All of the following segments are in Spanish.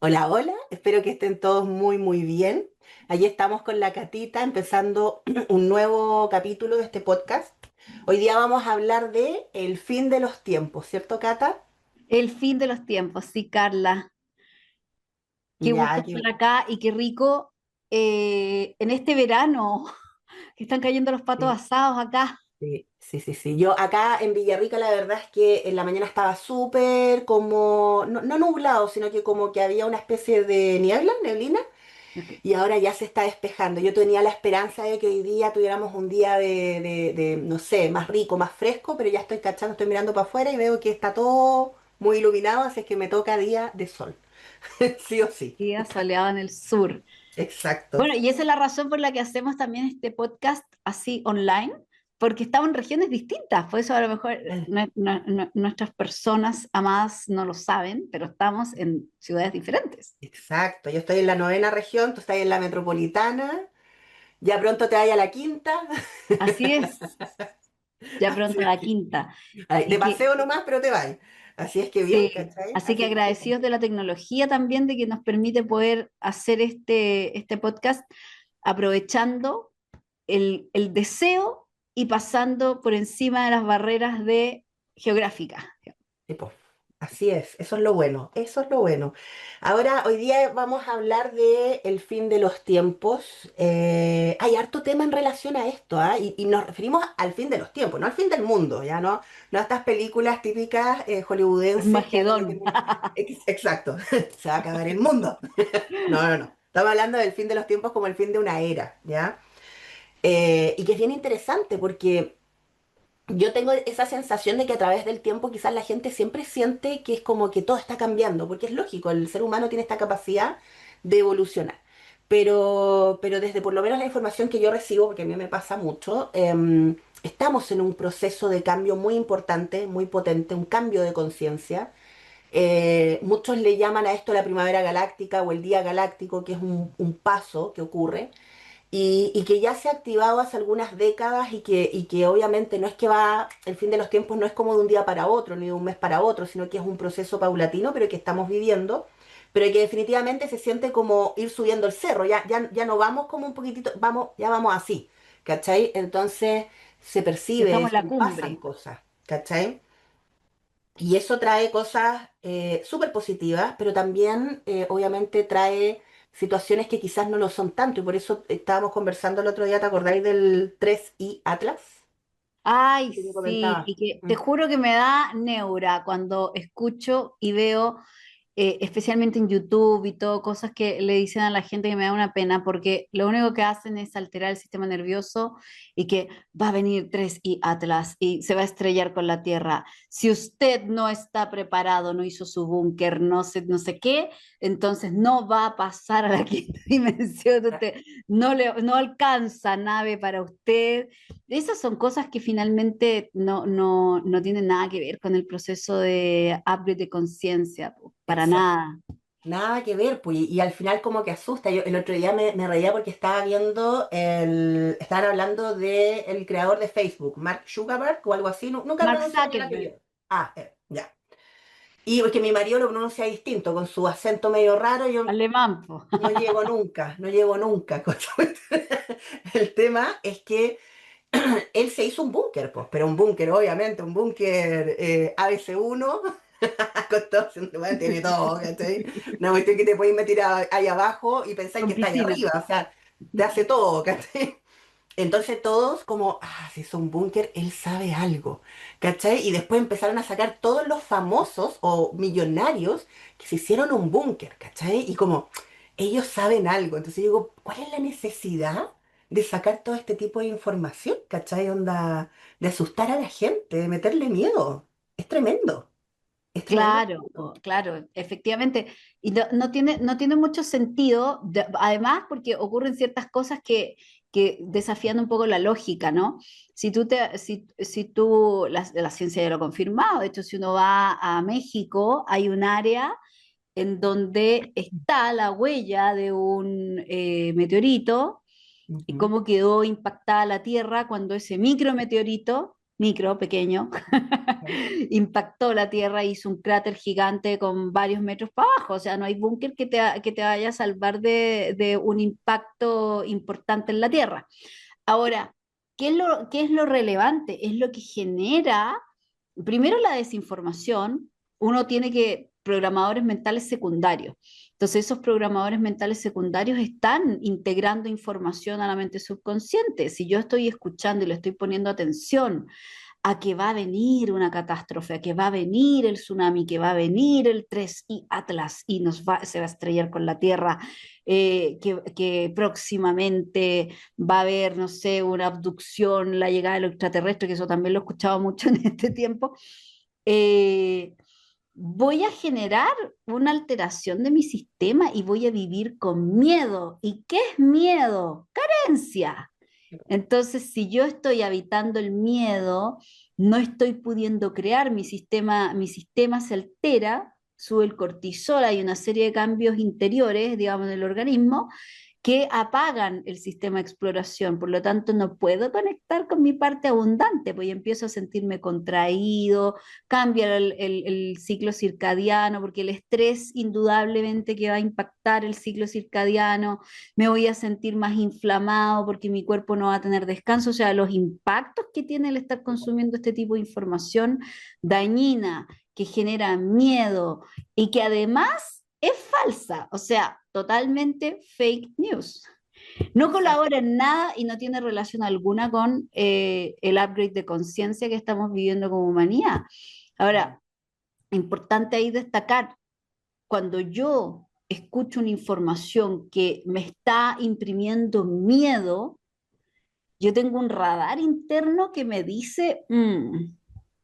Hola, hola, espero que estén todos muy, muy bien. Allí estamos con la Catita empezando un nuevo capítulo de este podcast. Hoy día vamos a hablar de el fin de los tiempos, ¿cierto, Cata? El fin de los tiempos, sí, Carla. Qué gusto Ya, estar acá y qué rico en este verano que están cayendo los patos sí, asados acá. sí. Yo acá en Villarrica la verdad es que en la mañana estaba súper como, no nublado, sino que como que había una especie de niebla, neblina. Ok. Y ahora ya se está despejando. Yo tenía la esperanza de que hoy día tuviéramos un día no sé, más rico, más fresco, pero ya estoy cachando, estoy mirando para afuera y veo que está todo muy iluminado, así es que me toca día de sol. Sí o sí. Día soleado en el sur. Exacto. Bueno, y esa es la razón por la que hacemos también este podcast así online, porque estamos en regiones distintas. Por eso a lo mejor nuestras personas amadas no lo saben, pero estamos en ciudades diferentes. Exacto. Yo estoy en la novena región, tú estás en la metropolitana, ya pronto te vayas a la quinta. Así es, ya Así pronto es la que, quinta. ay, de Así que paseo nomás, pero te vas. Así es que bien, sí, ¿cachai? así que Así que agradecidos de la tecnología también, de que nos permite poder hacer este podcast aprovechando el deseo y pasando por encima de las barreras geográficas. sí, po. Así es, eso es lo bueno, eso es lo bueno. Ahora, hoy día vamos a hablar de el fin de los tiempos. Hay harto tema en relación a esto, ¿ah? Y nos referimos al fin de los tiempos, no al fin del mundo, ¿ya no? No a estas películas típicas hollywoodenses que hablan de Armagedón. que... Exacto, se va a acabar el mundo. No. Estamos hablando del fin de los tiempos como el fin de una era, ¿ya? Y que es bien interesante porque... Yo tengo esa sensación de que a través del tiempo quizás la gente siempre siente que es como que todo está cambiando, porque es lógico, el ser humano tiene esta capacidad de evolucionar. Pero desde por lo menos la información que yo recibo, porque a mí me pasa mucho, estamos en un proceso de cambio muy importante, muy potente, un cambio de conciencia. Muchos le llaman a esto la primavera galáctica o el día galáctico, que es un paso que ocurre y que ya se ha activado hace algunas décadas y que obviamente no es que va, el fin de los tiempos no es como de un día para otro, ni de un mes para otro, sino que es un proceso paulatino, pero que estamos viviendo, pero que definitivamente se siente como ir subiendo el cerro, ya no vamos como un poquitito, vamos, ya vamos así, ¿cachai? Entonces se percibe, Estamos en la se pasan cumbre. cosas, ¿cachai? Y eso trae cosas súper positivas, pero también obviamente trae situaciones que quizás no lo son tanto. Y por eso estábamos conversando el otro día, ¿te acordáis del 3i Atlas? Ay, Que yo sí, comentaba. y que te Mm. juro que me da neura cuando escucho y veo especialmente en YouTube y todo, cosas que le dicen a la gente que me da una pena, porque lo único que hacen es alterar el sistema nervioso y que va a venir 3i Atlas y se va a estrellar con la Tierra. Si usted no está preparado, no hizo su búnker, no sé qué, entonces no va a pasar a la quinta dimensión, usted no alcanza nave para usted. Esas son cosas que finalmente no tienen nada que ver con el proceso de upgrade de conciencia, po, para Exacto. nada. Nada que ver, pues, y al final como que asusta. Yo el otro día me reía porque estaba viendo estaban hablando del creador de Facebook, Mark Zuckerberg o algo así, nunca Mark pronuncio bien el Zuckerberg, apellido. Ah, ya. Y porque mi marido lo pronuncia distinto, con su acento medio raro, yo alemán, po. no llego nunca, no llego nunca. El tema es que él se hizo un búnker, pues, pero un búnker, obviamente, un búnker ABC1, con todo, bueno, tiene todo, ¿cachai? Una cuestión que te puedes meter ahí abajo y pensáis Con que está ahí piscina. arriba, o sea, te hace todo, ¿cachai? Entonces todos como, si es un búnker, él sabe algo, ¿cachai? Y después empezaron a sacar todos los famosos o millonarios que se hicieron un búnker, ¿cachai? Y como, ellos saben algo. Entonces yo digo, ¿cuál es la necesidad de sacar todo este tipo de información, ¿cachai? Onda, de asustar a la gente, de meterle miedo. Es tremendo. Claro, po, claro, efectivamente. Y no tiene mucho sentido, además porque ocurren ciertas cosas que desafían un poco la lógica, ¿no? Si tú, la ciencia ya lo ha confirmado, de hecho, si uno va a México, hay un área en donde está la huella de un meteorito y Ujú. cómo quedó impactada la Tierra cuando ese micrometeorito micro, pequeño, impactó la Tierra, hizo un cráter gigante con varios metros para abajo, o sea, no hay búnker que te vaya a salvar de un impacto importante en la Tierra. Ahora, qué es lo relevante? Es lo que genera, primero la desinformación, uno tiene que, programadores mentales secundarios. Entonces, esos programadores mentales secundarios están integrando información a la mente subconsciente. Si yo estoy escuchando y le estoy poniendo atención a que va a venir una catástrofe, a que va a venir el tsunami, que va a venir el 3i Atlas y se va a estrellar con la Tierra, que próximamente va a haber, no sé, una abducción, la llegada de los extraterrestres, que eso también lo he escuchado mucho en este tiempo. eh, Voy a generar una alteración de mi sistema y voy a vivir con miedo. ¿Y qué es miedo? Carencia. Entonces, si yo estoy habitando el miedo, no estoy pudiendo crear, mi sistema se altera, sube el cortisol, hay una serie de cambios interiores, digamos, del organismo, que apagan el sistema de exploración. Por lo tanto, no puedo conectar con mi parte abundante, pues empiezo a sentirme contraído, cambia el ciclo circadiano, porque el estrés indudablemente que va a impactar el ciclo circadiano, me voy a sentir más inflamado porque mi cuerpo no va a tener descanso, o sea, los impactos que tiene el estar consumiendo este tipo de información dañina, que genera miedo y que además es falsa, o sea, totalmente fake news. No Exacto. colabora en nada y no tiene relación alguna con el upgrade de conciencia que estamos viviendo como humanidad. Ahora, importante ahí destacar, cuando yo escucho una información que me está imprimiendo miedo, yo tengo un radar interno que me dice,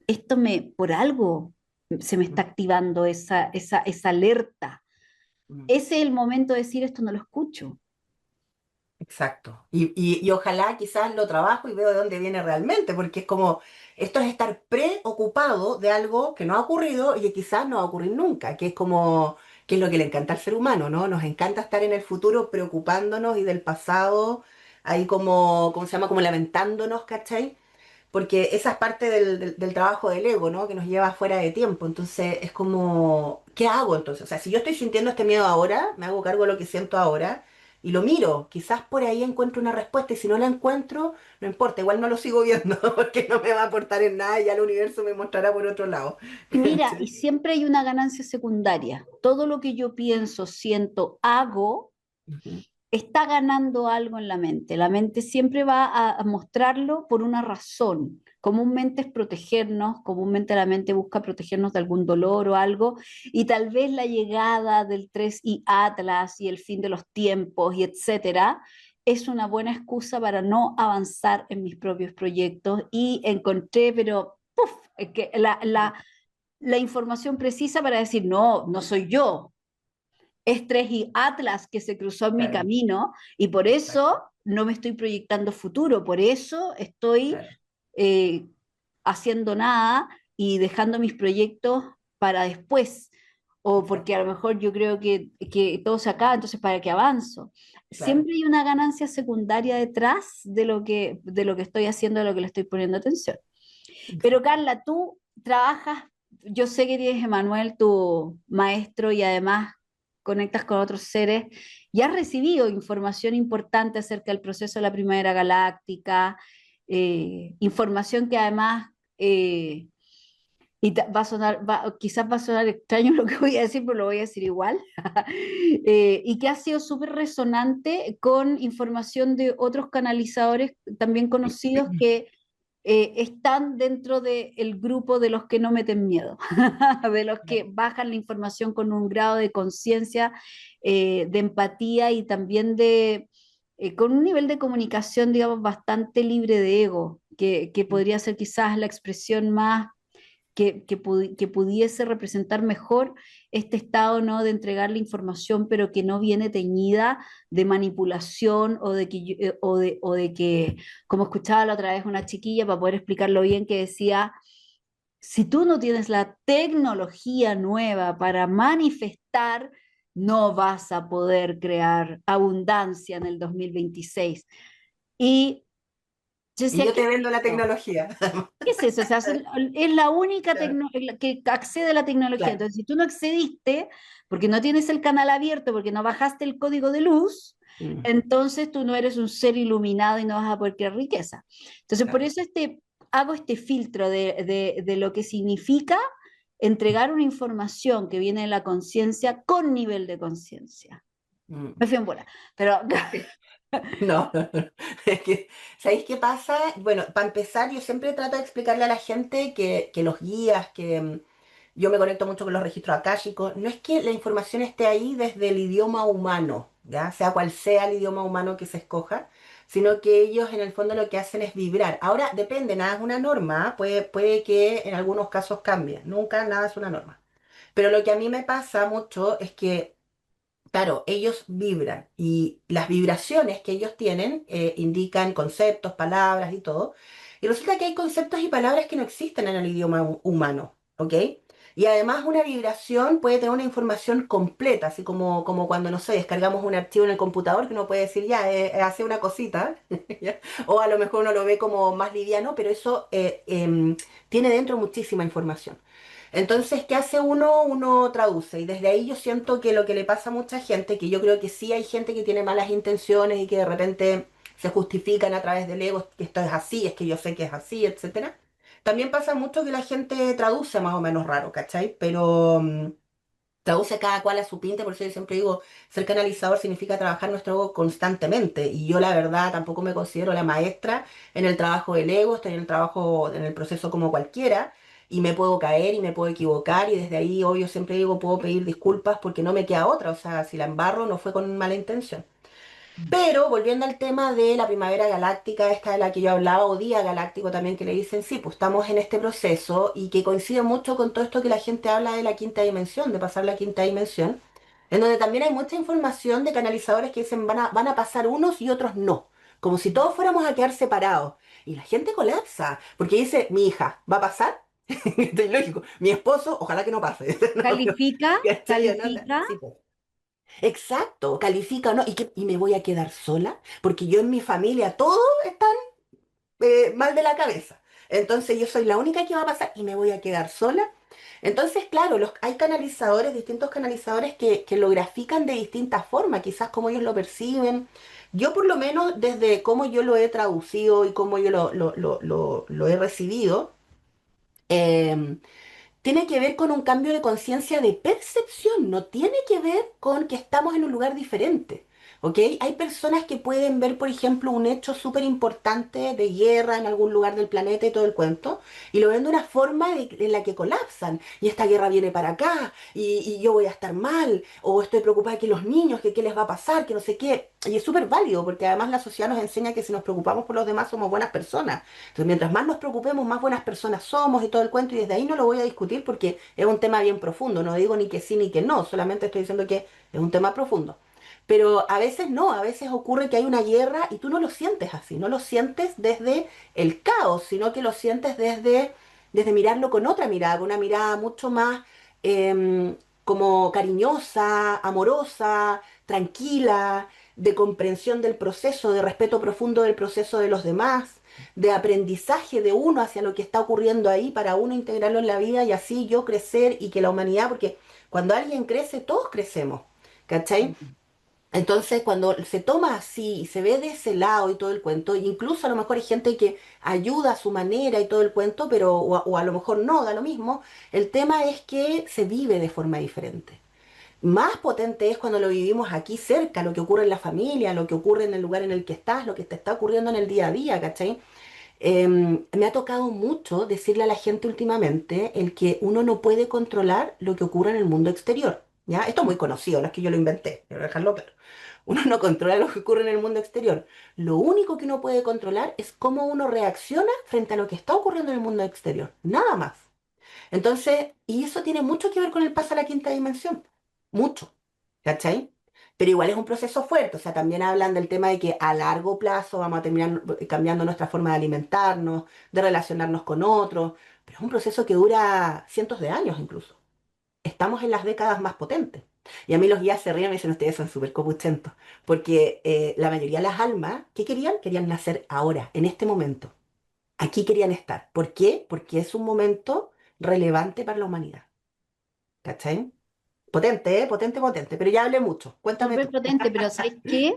esto me, por algo se me está activando esa alerta. Ese es el momento de decir, esto no lo escucho. Exacto. Y ojalá quizás lo trabajo y veo de dónde viene realmente, porque es como, esto es estar preocupado de algo que no ha ocurrido y que quizás no va a ocurrir nunca, que es como, que es lo que le encanta al ser humano, ¿no? Nos encanta estar en el futuro preocupándonos y del pasado, ahí como, ¿cómo se llama? Como lamentándonos, ¿cachai? Porque esa es parte del trabajo del ego, ¿no? Que nos lleva fuera de tiempo. Entonces es como, ¿qué hago entonces? O sea, si yo estoy sintiendo este miedo ahora, me hago cargo de lo que siento ahora y lo miro. Quizás por ahí encuentro una respuesta y si no la encuentro, no importa, igual no lo sigo viendo porque no me va a aportar en nada y ya el universo me mostrará por otro lado. Mira, y ¿Cachai? siempre hay una ganancia secundaria. Todo lo que yo pienso, siento, hago, Ujú. está ganando algo en la mente. La mente siempre va a mostrarlo por una razón. Comúnmente es protegernos, comúnmente la mente busca protegernos de algún dolor o algo, y tal vez la llegada del 3i Atlas y el fin de los tiempos y etcétera es una buena excusa para no avanzar en mis propios proyectos y encontré, pero ¡puf! Es que la información precisa para decir, no, no soy yo, Estrés y Atlas que se cruzó en mi Claro, camino y por exacto, eso no me estoy proyectando futuro, por eso estoy claro, eh, haciendo nada y dejando mis proyectos para después, o porque a exacto, lo mejor yo creo que todo se acaba, entonces para qué avanzo. claro. Siempre hay una ganancia secundaria detrás de lo que estoy haciendo, de lo que le estoy poniendo atención. Pero Exacto. Carla, tú trabajas, yo sé que tienes a Emanuel, tu maestro, y además conectas con otros seres, y has recibido información importante acerca del proceso de la primavera galáctica, información que además, va a sonar, quizás va a sonar extraño lo que voy a decir, pero lo voy a decir igual, y que ha sido súper resonante con información de otros canalizadores también conocidos que están dentro del grupo de los que no meten miedo, de los que bajan la información con un grado de conciencia, de empatía y también con un nivel de comunicación, digamos, bastante libre de ego, que podría ser quizás la expresión más que pudiese representar mejor este estado, ¿no? De entregar la información, pero que no viene teñida de manipulación o de que, o de que, como escuchaba la otra vez una chiquilla, para poder explicarlo bien, que decía, si tú no tienes la tecnología nueva para manifestar, no vas a poder crear abundancia en el 2026. Y Yo Y decía, yo ¿qué te es vendo la esto? tecnología. ¿Qué es eso? O sea, es la única Claro, que accede a la tecnología. claro. Entonces, si tú no accediste, porque no tienes el canal abierto, porque no bajaste el código de luz, Mm, entonces tú no eres un ser iluminado y no vas a poder crear riqueza. Entonces, por claro. eso hago este filtro de lo que significa entregar una información que viene de la conciencia con nivel de conciencia. Mm. Me fui en bola, pero No, no, no. Es que, ¿sabéis qué pasa? Bueno, para empezar, yo siempre trato de explicarle a la gente que los guías, yo me conecto mucho con los registros akáshicos, no es que la información esté ahí desde el idioma humano, ¿ya? Sea cual sea el idioma humano que se escoja, sino que ellos en el fondo lo que hacen es vibrar. Ahora, depende, nada es una norma, ¿ah? Puede que en algunos casos cambie, nunca nada es una norma. Pero lo que a mí me pasa mucho es que claro, ellos vibran y las vibraciones que ellos tienen indican conceptos, palabras y todo. Y resulta que hay conceptos y palabras que no existen en el idioma humano, ¿ok? Y además una vibración puede tener una información completa, así como cuando, no sé, descargamos un archivo en el computador que uno puede decir, ya, hace una cosita, ¿ya? O a lo mejor uno lo ve como más liviano, pero eso tiene dentro muchísima información. Entonces, ¿qué hace uno? Uno traduce. Y desde ahí yo siento que lo que le pasa a mucha gente, que yo creo que sí hay gente que tiene malas intenciones y que de repente se justifican a través del ego, que esto es así, es que yo sé que es así, etcétera. También pasa mucho que la gente traduce más o menos raro, ¿cachai? Pero traduce cada cual a su pinta, por eso yo siempre digo, ser canalizador significa trabajar nuestro ego constantemente. Y yo la verdad tampoco me considero la maestra en el trabajo del ego, estoy en el trabajo, en el proceso como cualquiera, y me puedo caer y me puedo equivocar, y desde ahí, obvio, siempre digo, puedo pedir disculpas porque no me queda otra, o sea, si la embarro no fue con mala intención. Pero volviendo al tema de la primavera galáctica, esta de la que yo hablaba, o día galáctico también, que le dicen, sí, pues estamos en este proceso y que coincide mucho con todo esto que la gente habla de la quinta dimensión, de pasar la quinta dimensión, en donde también hay mucha información de canalizadores que dicen van a pasar unos y otros no, como si todos fuéramos a quedar separados. Y la gente colapsa, porque dice, mi hija, ¿va a pasar? Esto es lógico. Mi esposo, ojalá que no pase. No, califica, ¿cachai? No, no, califica. sí, pues. Exacto, califica o no, y me voy a quedar sola, porque yo en mi familia todos están mal de la cabeza. Entonces yo soy la única que va a pasar y me voy a quedar sola. Entonces, claro, hay canalizadores, distintos canalizadores que lo grafican de distintas formas, quizás como ellos lo perciben. Yo por lo menos desde cómo yo lo he traducido y cómo yo lo he recibido, em, tiene que ver con un cambio de conciencia de percepción, no tiene que ver con que estamos en un lugar diferente. ¿Ok? Hay personas que pueden ver, por ejemplo, un hecho súper importante de guerra en algún lugar del planeta y todo el cuento, y lo ven de una forma en la que colapsan. Y esta guerra viene para acá, y yo voy a estar mal, o estoy preocupada que los niños, que qué les va a pasar, que no sé qué. Y es súper válido, porque además la sociedad nos enseña que si nos preocupamos por los demás somos buenas personas. Entonces, mientras más nos preocupemos, más buenas personas somos y todo el cuento, y desde ahí no lo voy a discutir porque es un tema bien profundo. No digo ni que sí ni que no, solamente estoy diciendo que es un tema profundo. Pero a veces no, a veces ocurre que hay una guerra y tú no lo sientes así, no lo sientes desde el caos, sino que lo sientes desde mirarlo con otra mirada, con una mirada mucho más como cariñosa, amorosa, tranquila, de comprensión del proceso, de respeto profundo del proceso de los demás, de aprendizaje de uno hacia lo que está ocurriendo ahí para uno integrarlo en la vida y así yo crecer y que la humanidad, porque cuando alguien crece, todos crecemos, ¿cachai? Entonces, cuando se toma así y se ve de ese lado y todo el cuento, incluso a lo mejor hay gente que ayuda a su manera y todo el cuento, pero o a lo mejor no, da lo mismo, el tema es que se vive de forma diferente. Más potente es cuando lo vivimos aquí cerca, lo que ocurre en la familia, lo que ocurre en el lugar en el que estás, lo que te está ocurriendo en el día a día, ¿cachai? Me ha tocado mucho decirle a la gente últimamente el que uno no puede controlar lo que ocurre en el mundo exterior. ¿Ya? Esto es muy conocido, no es que yo lo inventé, quiero dejarlo claro. Uno no controla lo que ocurre en el mundo exterior. Lo único que uno puede controlar es cómo uno reacciona frente a lo que está ocurriendo en el mundo exterior. Nada más. Entonces, y eso tiene mucho que ver con el paso a la quinta dimensión. Mucho. ¿Cachai? Pero igual es un proceso fuerte. O sea, también hablan del tema de que a largo plazo vamos a terminar cambiando nuestra forma de alimentarnos, de relacionarnos con otros. Pero es un proceso que dura cientos de años incluso. Estamos en las décadas más potentes. Y a mí los guías se ríen y me dicen, ustedes son súper copuchentos, porque la mayoría de las almas, ¿qué querían? Querían nacer ahora, en este momento. Aquí querían estar. ¿Por qué? Porque es un momento relevante para la humanidad. ¿Cachai? Potente, ¿eh? Potente, potente. Pero ya hablé mucho. Cuéntame Súper tú. potente, pero ¿sabes qué?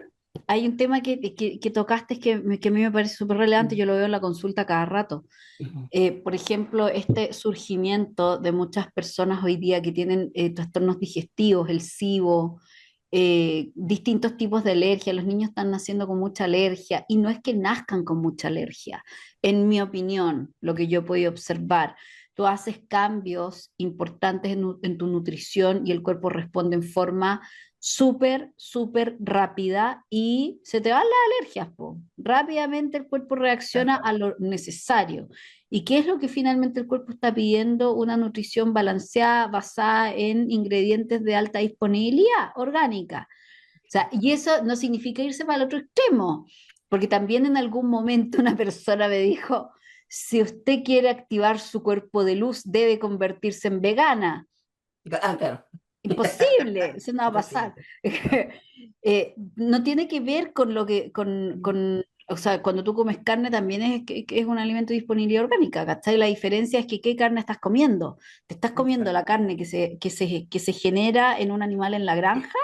Hay un tema que tocaste que a mí me parece súper relevante, Mm. yo lo veo en la consulta cada rato. Ujú. Por ejemplo, este surgimiento de muchas personas hoy día que tienen trastornos digestivos, el SIBO, distintos tipos de alergia. Los niños están naciendo con mucha alergia y no es que nazcan con mucha alergia. En mi opinión, lo que yo he podido observar, tú haces cambios importantes en tu nutrición y el cuerpo responde en forma súper, súper rápida y se te van las alergias, po. Rápidamente el cuerpo reacciona a lo necesario. ¿Y qué es lo que finalmente el cuerpo está pidiendo? Una nutrición balanceada, basada en ingredientes de alta disponibilidad orgánica. O sea, y eso no significa irse para el otro extremo, porque también en algún momento una persona me dijo, si usted quiere activar su cuerpo de luz, debe convertirse en vegana. Ah, claro. Imposible, eso no va a pasar. Imposible. No. No tiene que ver con lo que, o sea, cuando tú comes carne también que es un alimento de disponibilidad orgánica, ¿cachai? La diferencia es que qué carne estás comiendo. ¿Te estás comiendo la Exacto. carne que se genera en un animal en la granja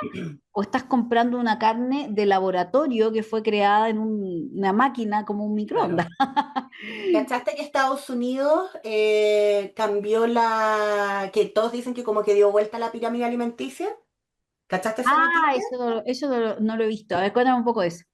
o estás comprando una carne de laboratorio que fue creada en una máquina como un microondas? Claro. ¿Cachaste que Estados Unidos cambió que todos dicen que como que dio vuelta la pirámide alimenticia? ¿Cachaste esa Ah, noticia? eso no lo he visto. A ver, cuéntame un poco de eso.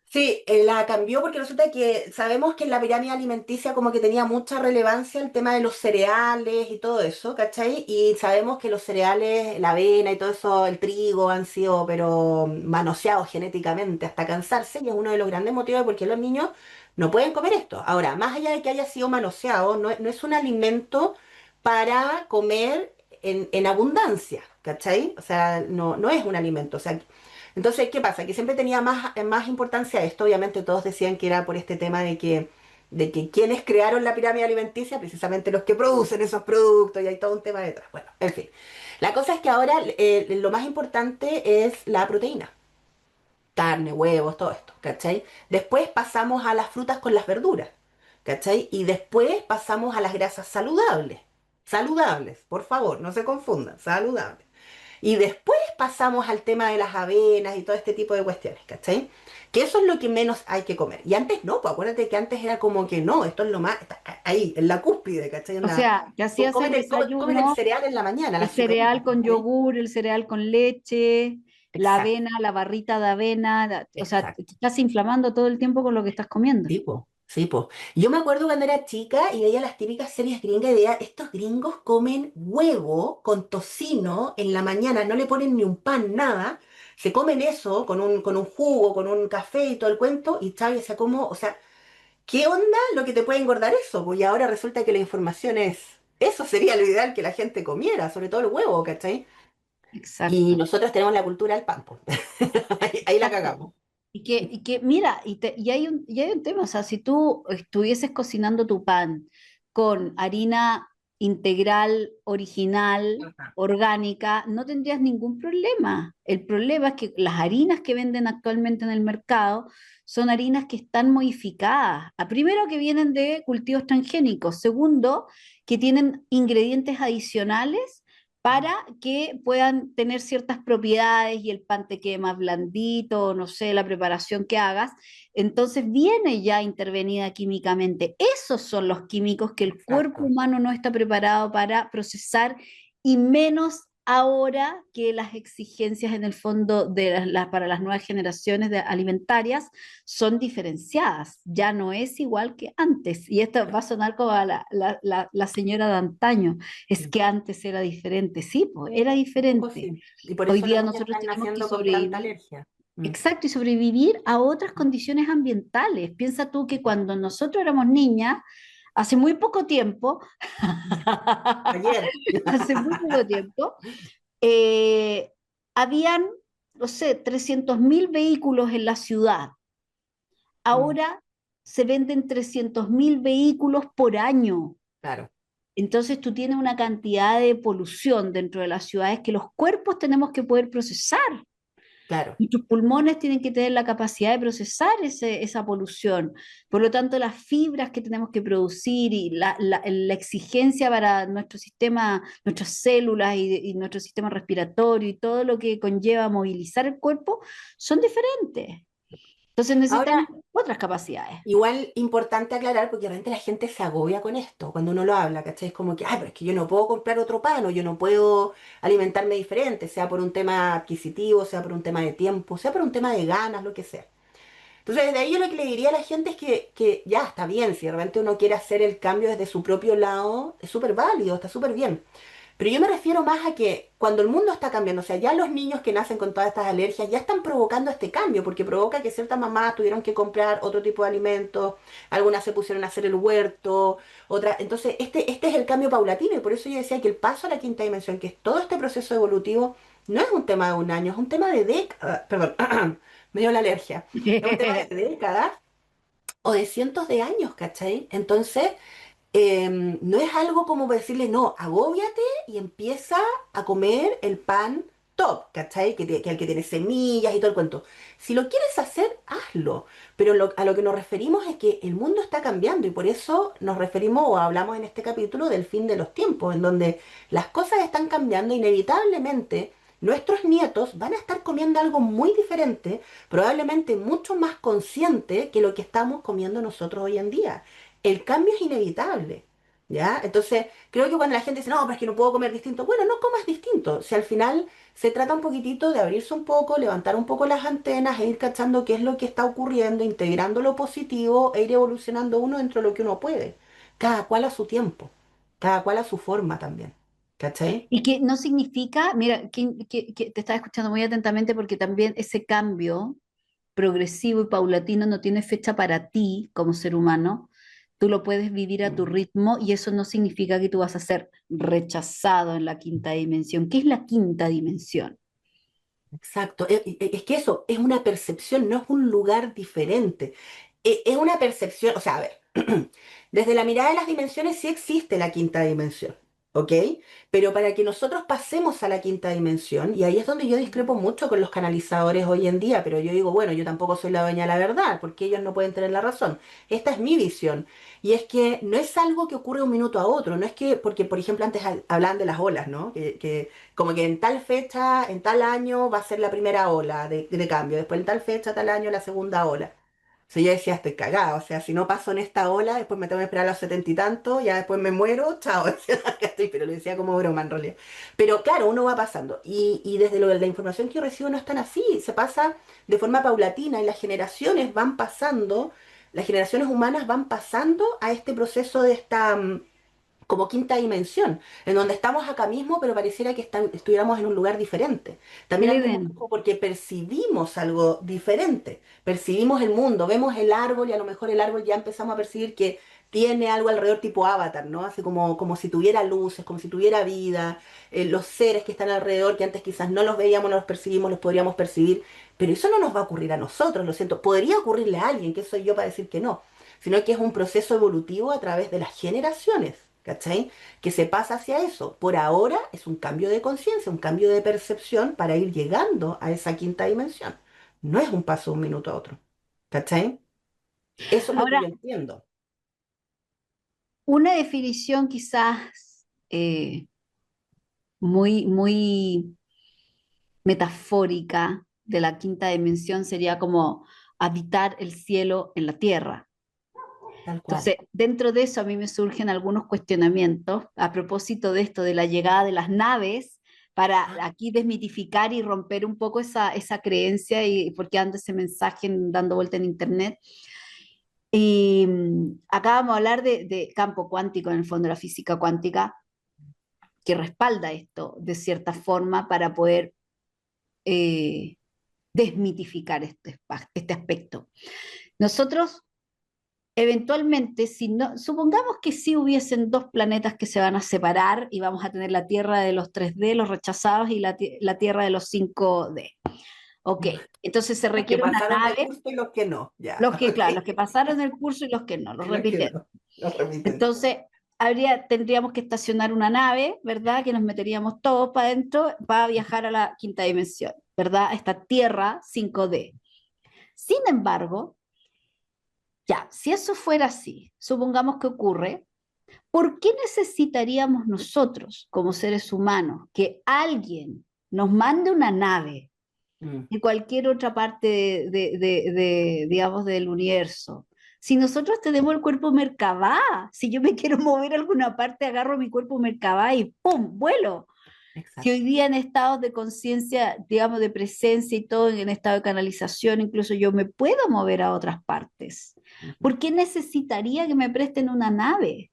Sí, la cambió porque resulta que sabemos que en la pirámide alimenticia como que tenía mucha relevancia el tema de los cereales y todo eso, ¿cachai? Y sabemos que los cereales, la avena y todo eso, el trigo han sido pero manoseados genéticamente hasta cansarse y es uno de los grandes motivos de por qué los niños no pueden comer esto. Ahora, más allá de que haya sido manoseado, no es un alimento para comer en abundancia, ¿cachai? O sea, no es un alimento, o sea... Entonces, ¿qué pasa? Que siempre tenía más importancia esto. Obviamente todos decían que era por este tema de que quienes crearon la pirámide alimenticia, precisamente los que producen esos productos, y hay todo un tema detrás. Bueno, en fin. La cosa es que ahora lo más importante es la proteína. Carne, huevos, todo esto, ¿cachai? Después pasamos a las frutas con las verduras, ¿cachai? Y después pasamos a las grasas saludables. Saludables, por favor, no se confundan, saludables. Y después pasamos al tema de las avenas y todo este tipo de cuestiones, ¿cachai? Que eso es lo que menos hay que comer. Y antes no, pues acuérdate que antes era como que no, esto es lo más, está ahí, en la cúspide, ¿cachai? O sea, te hacías el Cómete el desayuno, cereal en la mañana, el las azucaritas, cereal con ¿cachai? yogur, el cereal con leche, la Exacto, avena, la barrita de avena, o sea, te exacto. estás inflamando todo el tiempo con lo que estás comiendo. Sí, po, sí, po. Yo me acuerdo cuando era chica y veía las típicas series gringas y veía, estos gringos comen huevo con tocino en la mañana, no le ponen ni un pan, nada. Se comen eso con un jugo, con un café y todo el cuento, y chao, o sea, como, o sea, ¿qué onda lo que te puede engordar eso? Pues y ahora resulta que la información eso sería lo ideal que la gente comiera, sobre todo el huevo, ¿cachai? Y Exacto. nosotros tenemos la cultura del pan, po. Ahí la Exacto. cagamos. Mira, y hay un tema, o sea, si tú estuvieses cocinando tu pan con harina integral, original, Ajá. orgánica, no tendrías ningún problema. El problema es que las harinas que venden actualmente en el mercado son harinas que están modificadas. Primero, que vienen de cultivos transgénicos. Segundo, que tienen ingredientes adicionales para que puedan tener ciertas propiedades y el pan te quede más blandito, no sé, la preparación que hagas. Entonces viene ya intervenida químicamente. Esos son los químicos que el cuerpo Exacto. humano no está preparado para procesar y menos ahora que las exigencias en el fondo para las nuevas generaciones alimentarias son diferenciadas, ya no es igual que antes. Y esto va a sonar como a la señora de antaño, es que antes era diferente, sí, pues era Un poco diferente. sí. Y por Hoy eso los día niños nosotros están tenemos que naciendo con tanta sobrevivir, alergia. Mm. exacto, y sobrevivir a otras condiciones ambientales. Piensa tú que cuando nosotros éramos niñas, hace muy poco tiempo, Ayer. hace muy poco tiempo, eh, habían, no sé, 300.000 vehículos en la ciudad. Mm, Ahora se venden 300.000 vehículos por año. claro, Entonces tú tienes una cantidad de polución dentro de las ciudades que los cuerpos tenemos que poder procesar. Claro. Nuestros pulmones tienen que tener la capacidad de procesar esa polución. Por lo tanto, las fibras que tenemos que producir y la exigencia para nuestro sistema, nuestras células y nuestro sistema respiratorio y todo lo que conlleva movilizar el cuerpo son diferentes. Entonces Ahora, necesitamos otras capacidades. igual importante aclarar, porque realmente la gente se agobia con esto cuando uno lo habla, ¿cachai? Es como que, ay, pero es que yo no puedo comprar otro pan o yo no puedo alimentarme diferente, sea por un tema adquisitivo, sea por un tema de tiempo, sea por un tema de ganas, lo que sea. Entonces, desde ahí yo lo que le diría a la gente es que ya está bien, si de repente uno quiere hacer el cambio desde su propio lado, es súper válido, está súper bien. Pero yo me refiero más a que cuando el mundo está cambiando, o sea, ya los niños que nacen con todas estas alergias ya están provocando este cambio, porque provoca que ciertas mamás tuvieron que comprar otro tipo de alimentos, algunas se pusieron a hacer el huerto, otras. Entonces, este es el cambio paulatino, y por eso yo decía que el paso a la quinta dimensión, que es todo este proceso evolutivo, no es un tema de un año, es un tema de décadas, perdón, me dio la alergia, es un tema de décadas o de cientos de años, ¿cachai? Entonces, no es algo como decirle, no, agóbiate y empieza a comer el pan top, ¿cachai? Que el que tiene semillas y todo el cuento. Si lo quieres hacer, hazlo. Pero a lo que nos referimos es que el mundo está cambiando y por eso nos referimos o hablamos en este capítulo del fin de los tiempos, en donde las cosas están cambiando inevitablemente. Nuestros nietos van a estar comiendo algo muy diferente, probablemente mucho más consciente que lo que estamos comiendo nosotros hoy en día. El cambio es inevitable, ¿ya? Entonces, creo que cuando la gente dice, no, pero es que no puedo comer distinto, bueno, no comas distinto. Si al final se trata un poquitito de abrirse un poco, levantar un poco las antenas e ir cachando qué es lo que está ocurriendo, integrando lo positivo e ir evolucionando uno dentro de lo que uno puede. Cada cual a su tiempo, cada cual a su forma también, ¿cachai? Y que no significa, mira, que te estaba escuchando muy atentamente porque también ese cambio progresivo y paulatino no tiene fecha para ti como ser humano. Tú lo puedes vivir a tu Mm. ritmo y eso no significa que tú vas a ser rechazado en la quinta dimensión. ¿Qué es la quinta dimensión? Exacto, es que eso es una percepción, no es un lugar diferente. Es una percepción, o sea, a ver, desde la mirada de las dimensiones sí existe la quinta dimensión, ¿ok? Pero para que nosotros pasemos a la quinta dimensión, y ahí es donde yo discrepo mucho con los canalizadores hoy en día, pero yo digo, bueno, yo tampoco soy la dueña de la verdad, porque ellos no pueden tener la razón. Esta es mi visión, y es que no es algo que ocurre de un minuto a otro, no es que, porque por ejemplo antes hablaban de las olas, ¿no? Que como que en tal fecha, en tal año va a ser la primera ola de cambio, después en tal fecha, tal año la segunda ola. O sea, yo decía, estoy cagada, o sea, si no paso en esta ola, después me tengo que esperar a los 70 y tantos, ya después me muero, chao, o sea, acá estoy, pero lo decía como broma en realidad. Pero claro, uno va pasando, y desde la información que yo recibo no es tan así, se pasa de forma paulatina y las generaciones van pasando, las generaciones humanas van pasando a este proceso de esta como quinta dimensión, en donde estamos acá mismo, pero pareciera que estuviéramos en un lugar diferente. También al mismo Eleden. tiempo porque percibimos algo diferente, percibimos el mundo, vemos el árbol y a lo mejor el árbol ya empezamos a percibir que tiene algo alrededor tipo avatar, ¿no? Así como si tuviera luces, como si tuviera vida, los seres que están alrededor, que antes quizás no los veíamos, no los percibimos, los podríamos percibir, pero eso no nos va a ocurrir a nosotros, lo siento, podría ocurrirle a alguien, que soy yo para decir que no, sino que es un proceso evolutivo a través de las generaciones. ¿Cachai? Que se pasa hacia eso. Por ahora es un cambio de conciencia, un cambio de percepción para ir llegando a esa quinta dimensión. No es un paso de un minuto a otro. ¿Cachai? Eso es lo que Ahora, yo entiendo. una definición quizás muy metafórica de la quinta dimensión sería como habitar el cielo en la tierra. Tal cual. Entonces, dentro de eso a mí me surgen algunos cuestionamientos a propósito de esto, de la llegada de las naves, para Ah, aquí desmitificar y romper un poco esa creencia y porque anda ese mensaje dando vuelta en internet. Y acá vamos a hablar de campo cuántico, en el fondo, la física cuántica, que respalda esto de cierta forma para poder eh, desmitificar este aspecto. Nosotros eventualmente, si no, supongamos que sí hubiesen dos planetas que se van a separar y vamos a tener la Tierra de los 3D, los rechazados, y la Tierra de los 5D. Ok, entonces se los que requiere una pasaron de nave, curso y los que no. Ya, los que, ok. claro, los que pasaron el curso y los que no, los Y los que repiten. no. Los repiten. Entonces, tendríamos que estacionar una nave, ¿verdad? Que nos meteríamos todos para adentro para viajar a la quinta dimensión, ¿verdad? Esta Tierra 5D. Sin embargo, ya, si eso fuera así, supongamos que ocurre, ¿por qué necesitaríamos nosotros, como seres humanos, que alguien nos mande una nave Mm, de cualquier otra parte digamos, del universo? Si nosotros tenemos el cuerpo Merkabah, si yo me quiero mover a alguna parte, agarro mi cuerpo Merkabah y ¡pum! Vuelo. Si hoy exacto. día en estados de conciencia, digamos, de presencia y todo, en estado de canalización, incluso yo me puedo mover a otras partes. Ujú. ¿Por qué necesitaría que me presten una nave?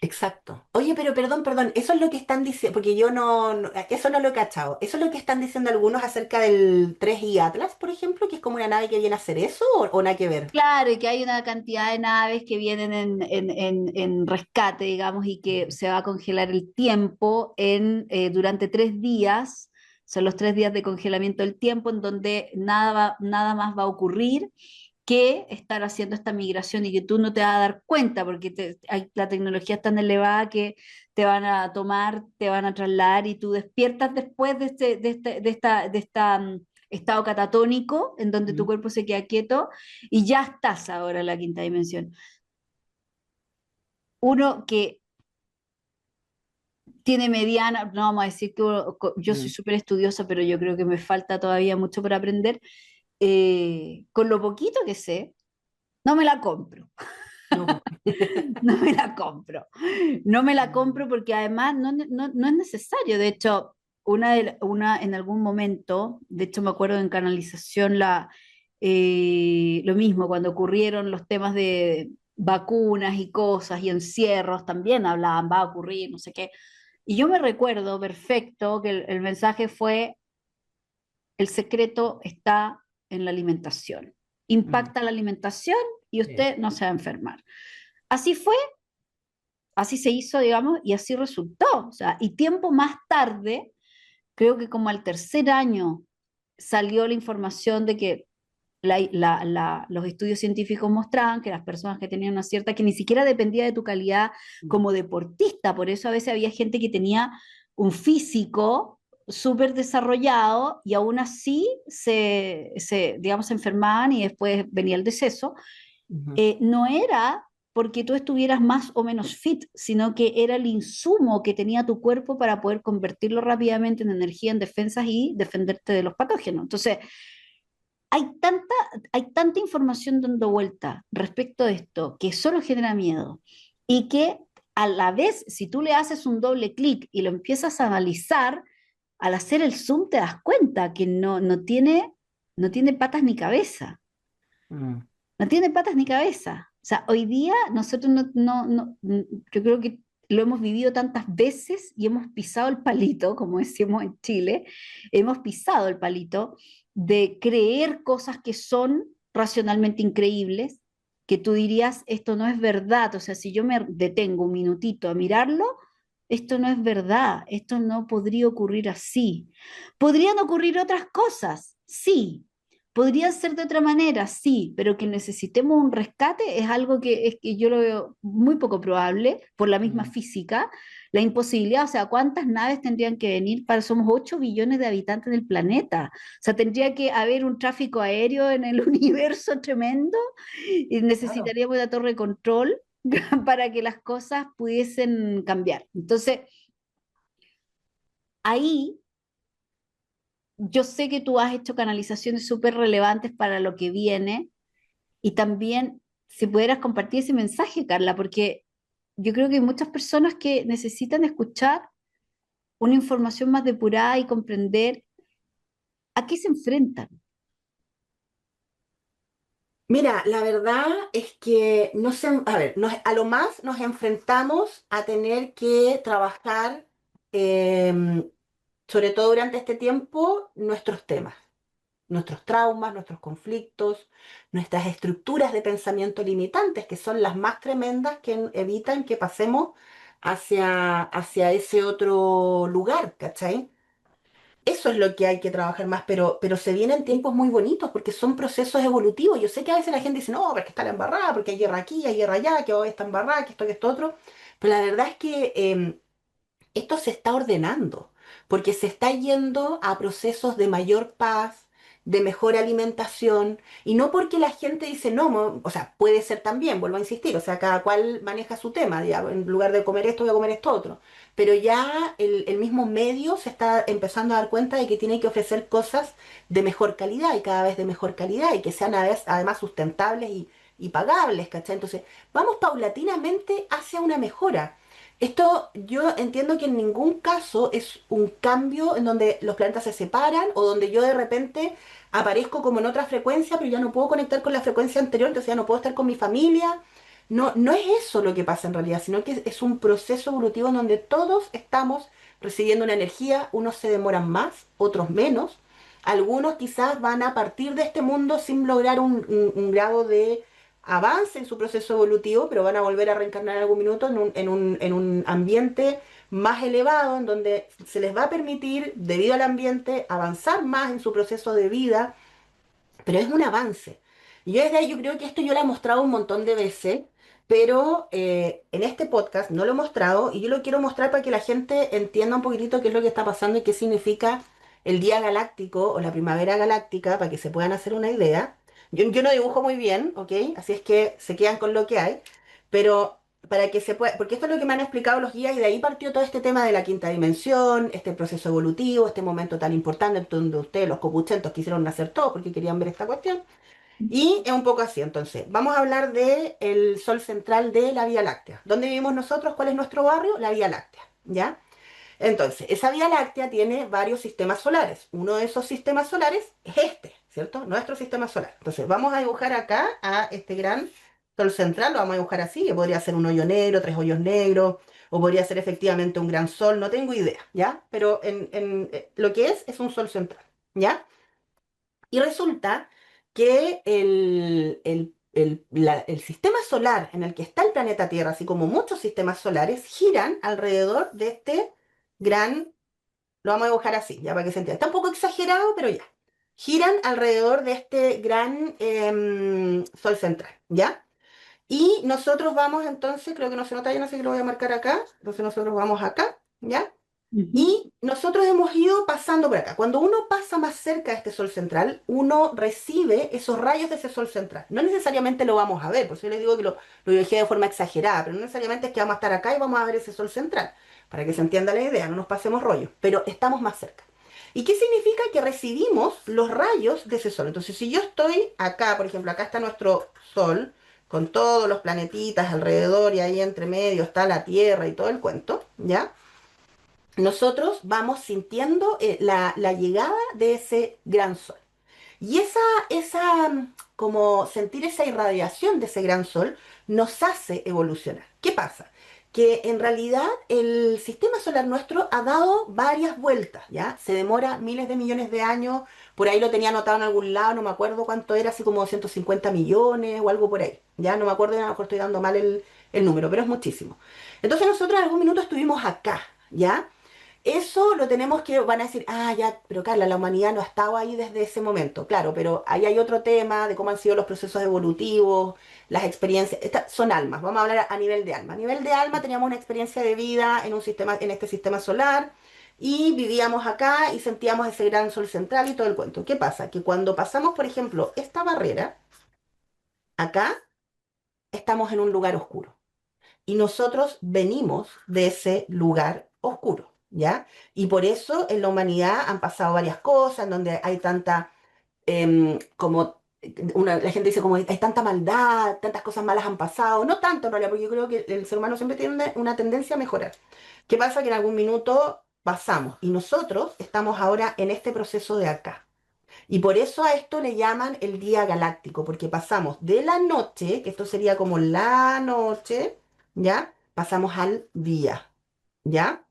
Exacto. Oye, pero perdón, eso es lo que están diciendo, porque yo eso no lo he cachado. ¿Eso es lo que están diciendo algunos acerca del 3i Atlas, por ejemplo, que es como una nave que viene a hacer eso o nada que ver? Claro, y que hay una cantidad de naves que vienen en rescate, digamos, y que se va a congelar el tiempo durante 3 días. Son los 3 días de congelamiento del tiempo en donde nada más va a ocurrir que estar haciendo esta migración y que tú no te vas a dar cuenta porque la tecnología es tan elevada que te van a tomar, te van a trasladar y tú despiertas después de estado catatónico en donde tu Mm. cuerpo se queda quieto y ya estás ahora en la quinta dimensión. Uno que tiene mediana, no vamos a decir que yo soy Mm. súper estudiosa, pero yo creo que me falta todavía mucho por aprender. Con lo poquito que sé, no me la compro. No, po. No me la compro. No me la Mm. compro porque además no es necesario. De hecho, una en algún momento, de hecho me acuerdo en canalización lo mismo, cuando ocurrieron los temas de vacunas y cosas y encierros, también hablaban, va a ocurrir, no sé qué. Y yo me recuerdo perfecto que el mensaje fue, el secreto está en la alimentación. Mm. Impacta la alimentación y Sí. usted no se va a enfermar. Así fue, así se hizo, digamos, y así resultó. O sea, y tiempo más tarde, creo que como al tercer año, salió la información de que los estudios científicos mostraban que las personas que tenían una cierta, que ni siquiera dependía de tu calidad Mm. como deportista, por eso a veces había gente que tenía un físico súper desarrollado y aún así digamos, se enfermaban y después venía el deceso. Ujú. No era porque tú estuvieras más o menos fit, sino que era el insumo que tenía tu cuerpo para poder convertirlo rápidamente en energía, en defensas y defenderte de los patógenos. Entonces, hay tanta, hay tanta información dando vuelta respecto de esto que solo genera miedo y que a la vez, si tú le haces un doble clic y lo empiezas a analizar, al hacer el zoom te das cuenta que no tiene patas ni cabeza. Mm. No tiene patas ni cabeza. O sea, hoy día nosotros yo creo que lo hemos vivido tantas veces y hemos pisado el palito, como decimos en Chile, hemos pisado el palito de creer cosas que son racionalmente increíbles, que tú dirías, esto no es verdad. O sea, si yo me detengo un minutito a mirarlo, esto no es verdad, esto no podría ocurrir así. ¿Podrían ocurrir otras cosas? Sí. ¿Podría ser de otra manera? Sí, pero que necesitemos un rescate es algo que yo lo veo muy poco probable por la misma Mm. física, la imposibilidad, o sea, ¿cuántas naves tendrían que venir para, somos 8 billones de habitantes del planeta? O sea, tendría que haber un tráfico aéreo en el universo tremendo y Claro. necesitaríamos una torre de control para que las cosas pudiesen cambiar. Entonces, ahí yo sé que tú has hecho canalizaciones súper relevantes para lo que viene y también si pudieras compartir ese mensaje, Carla, porque yo creo que hay muchas personas que necesitan escuchar una información más depurada y comprender a qué se enfrentan. Mira, la verdad es que no sé, a ver, a lo más nos enfrentamos a tener que trabajar, em, sobre todo durante este tiempo, nuestros temas, nuestros traumas, nuestros conflictos, nuestras estructuras de pensamiento limitantes, que son las más tremendas que evitan que pasemos hacia ese otro lugar, ¿cachai? Eso es lo que hay que trabajar más, pero se vienen tiempos muy bonitos porque son procesos evolutivos. Yo sé que a veces la gente dice, no, porque está la embarrada, porque hay guerra aquí, hay guerra allá, que hoy está embarrada, que esto, otro. Pero la verdad es que esto se está ordenando, porque se está yendo a procesos de mayor paz, de mejor alimentación, y no porque la gente dice, no, o sea, puede ser también, vuelvo a insistir, o sea, cada cual maneja su tema, ya, en lugar de comer esto, voy a comer esto otro, pero ya el mismo medio se está empezando a dar cuenta de que tiene que ofrecer cosas de mejor calidad y cada vez de mejor calidad y que sean además sustentables y pagables, ¿cachai? Entonces, vamos paulatinamente hacia una mejora. Esto yo entiendo que en ningún caso es un cambio en donde los planetas se separan o donde yo de repente aparezco como en otra frecuencia, pero ya no puedo conectar con la frecuencia anterior, entonces ya no puedo estar con mi familia. No, no es eso lo que pasa en realidad, sino que es un proceso evolutivo en donde todos estamos recibiendo una energía, unos se demoran más, otros menos. Algunos quizás van a partir de este mundo sin lograr un grado de avance en su proceso evolutivo, pero van a volver a reencarnar en algún minuto en un ambiente más elevado, en donde se les va a permitir, debido al ambiente, avanzar más en su proceso de vida, pero es un avance. Y yo desde ahí yo creo que esto yo lo he mostrado un montón de veces, pero en este podcast no lo he mostrado y yo lo quiero mostrar para que la gente entienda un poquitito qué es lo que está pasando y qué significa el día galáctico o la primavera galáctica, para que se puedan hacer una idea. Yo no dibujo muy bien, ¿ok? Así es que se quedan con lo que hay, pero para que se pueda, porque esto es lo que me han explicado los guías y de ahí partió todo este tema de la quinta dimensión, este proceso evolutivo, este momento tan importante donde ustedes, los copuchentos, quisieron nacer todos porque querían ver esta cuestión. Y es un poco así, entonces, vamos a hablar del el sol central de la Vía Láctea. ¿Dónde vivimos nosotros? ¿Cuál es nuestro barrio? La Vía Láctea, ¿ya? Entonces, esa Vía Láctea tiene varios sistemas solares. Uno de esos sistemas solares es este, ¿cierto? Nuestro sistema solar. Entonces, vamos a dibujar acá a este gran sol central, lo vamos a dibujar así, que podría ser un hoyo negro, tres hoyos negros, o podría ser efectivamente un gran sol, no tengo idea, ¿ya? Pero lo que es un sol central, ¿ya? Y resulta que el sistema solar en el que está el planeta Tierra, así como muchos sistemas solares, giran alrededor de este gran, lo vamos a dibujar así, ya para que se entienda. Está un poco exagerado, pero ya. Giran alrededor de este gran sol central, ¿ya? Y nosotros vamos entonces, creo que no se nota, ya no sé que lo voy a marcar acá, entonces nosotros vamos acá, ¿ya? Ujú. Y nosotros hemos ido pasando por acá. Cuando uno pasa más cerca de este sol central, uno recibe esos rayos de ese sol central. No necesariamente lo vamos a ver, por eso yo les digo que lo dibujé de forma exagerada, pero no necesariamente es que vamos a estar acá y vamos a ver ese sol central, para que se entienda la idea, no nos pasemos rollos, pero estamos más cerca. ¿Y qué significa? Que recibimos los rayos de ese sol. Entonces, si yo estoy acá, por ejemplo, acá está nuestro sol, con todos los planetitas alrededor y ahí entre medio está la Tierra y todo el cuento, ¿ya? Nosotros vamos sintiendo la llegada de ese gran sol. Y como sentir esa irradiación de ese gran sol, nos hace evolucionar. ¿Qué pasa? Que en realidad el sistema solar nuestro ha dado varias vueltas, ¿ya? Se demora miles de millones de años, por ahí lo tenía anotado en algún lado, no me acuerdo cuánto era, así como 150 millones o algo por ahí, ¿ya? No me acuerdo, a lo mejor estoy dando mal el número, pero es muchísimo. Entonces nosotros en algún minuto estuvimos acá, ¿ya? Eso lo tenemos que, van a decir, ah, ya, pero Carla, la humanidad no ha estado ahí desde ese momento. Claro, pero ahí hay otro tema de cómo han sido los procesos evolutivos, las experiencias. Son almas, vamos a hablar a nivel de alma. A nivel de alma teníamos una experiencia de vida en un sistema, en este sistema solar y vivíamos acá y sentíamos ese gran sol central y todo el cuento. ¿Qué pasa? Que cuando pasamos, por ejemplo, esta barrera, acá estamos en un lugar oscuro y nosotros venimos de ese lugar oscuro, ¿ya? Y por eso en la humanidad han pasado varias cosas, en donde hay tanta, como, la gente dice como hay tanta maldad, tantas cosas malas han pasado, no tanto en realidad, porque yo creo que el ser humano siempre tiene una tendencia a mejorar. ¿Qué pasa? Que en algún minuto pasamos y nosotros estamos ahora en este proceso de acá. Y por eso a esto le llaman el día galáctico, porque pasamos de la noche, que esto sería como la noche, ¿ya? Pasamos al día, ¿ya?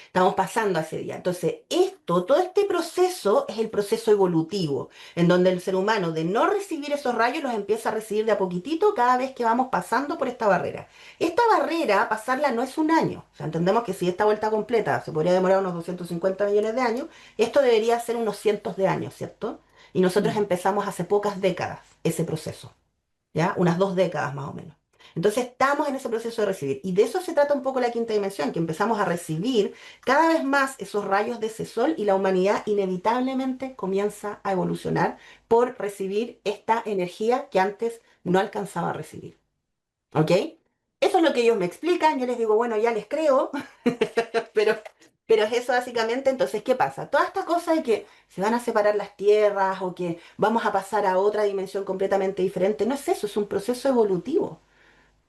Estamos pasando a ese día. Entonces, todo este proceso es el proceso evolutivo, en donde el ser humano de no recibir esos rayos los empieza a recibir de a poquitito cada vez que vamos pasando por esta barrera. Esta barrera, pasarla no es un año. O sea, entendemos que si esta vuelta completa se podría demorar unos 250 millones de años, esto debería ser unos cientos de años, ¿cierto? Y nosotros Mm. empezamos hace pocas décadas ese proceso. ¿Ya? Unas 2 décadas más o menos. Entonces estamos en ese proceso de recibir. Y de eso se trata un poco la quinta dimensión, que empezamos a recibir cada vez más esos rayos de ese sol y la humanidad inevitablemente comienza a evolucionar por recibir esta energía que antes no alcanzaba a recibir. ¿Ok? Eso es lo que ellos me explican. Yo les digo, bueno, ya les creo, pero, pero es eso básicamente. Entonces, ¿qué pasa? Toda esta cosa de que se van a separar las tierras o que vamos a pasar a otra dimensión completamente diferente, no es eso, es un proceso evolutivo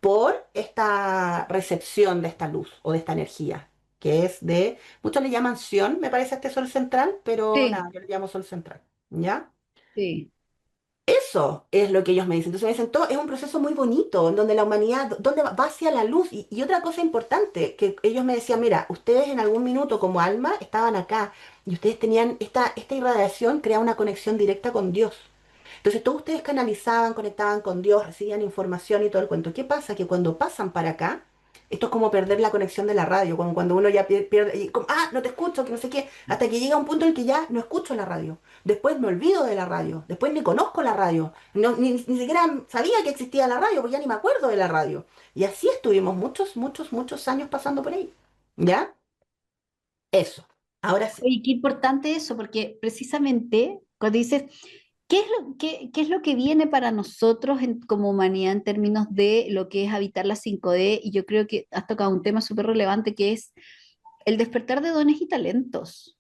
por esta recepción de esta luz o de esta energía, que es de, muchos le llaman Sion, me parece este sol central, pero Sí, nada, yo le llamo sol central, ¿ya? sí. Eso es lo que ellos me dicen. Entonces me dicen, todo es un proceso muy bonito, en donde la humanidad, donde va hacia la luz. Y otra cosa importante, que ellos me decían, mira, ustedes en algún minuto como alma estaban acá y ustedes tenían esta irradiación, crea una conexión directa con Dios. Entonces todos ustedes canalizaban, conectaban con Dios, recibían información y todo el cuento. ¿Qué pasa? Que cuando pasan para acá, esto es como perder la conexión de la radio, como cuando uno ya pierde, y como, no te escucho, que no sé qué, hasta que llega un punto en que ya no escucho la radio. Después me olvido de la radio, después ni conozco la radio, ni siquiera sabía que existía la radio, porque ya ni me acuerdo de la radio. Y así estuvimos muchos, muchos, muchos años pasando por ahí. ¿Ya? Eso. Ahora sí. Oye, qué importante eso, porque precisamente cuando dices, ¿qué es lo que viene para nosotros como humanidad en términos de lo que es habitar la 5D? Y yo creo que has tocado un tema súper relevante que es el despertar de dones y talentos.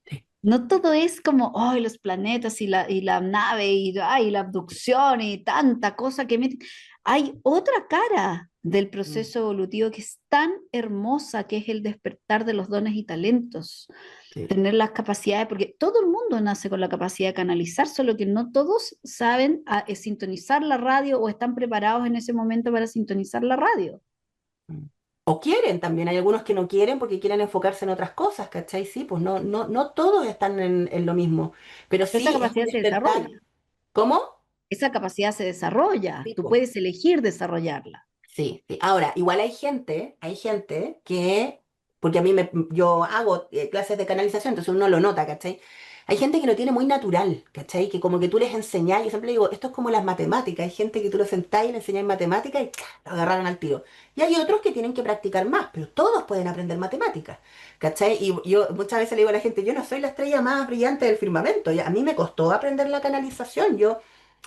Sí. No todo es como, ay, los planetas y la nave y, ay, la abducción y tanta cosa que meten. Hay otra cara del Mm, proceso evolutivo que es tan hermosa, que es el despertar de los dones y talentos, sí. tener las capacidades, porque todo el mundo nace con la capacidad de canalizar, solo que no todos saben sintonizar la radio o están preparados en ese momento para sintonizar la radio. Mm. O quieren también, hay algunos que no quieren porque quieren enfocarse en otras cosas, ¿cachai? Sí, pues no todos están en lo mismo, pero Pero esa sí es un capacidad se despertar. desarrolla, ¿Cómo? esa capacidad se desarrolla, Sí, tú pues. puedes elegir desarrollarla. Sí, sí. Ahora, igual hay gente que, porque yo hago clases de canalización, entonces uno lo nota, ¿cachai? Hay gente que lo tiene muy natural, ¿cachai? Que como que tú les enseñás, yo siempre digo, esto es como las matemáticas, hay gente que tú lo sentás y le enseñás matemáticas y ¡ca! Lo agarraron al tiro. Y hay otros que tienen que practicar más, pero todos pueden aprender matemáticas, ¿cachai? Y yo muchas veces le digo a la gente, yo no soy la estrella más brillante del firmamento, a mí me costó aprender la canalización, yo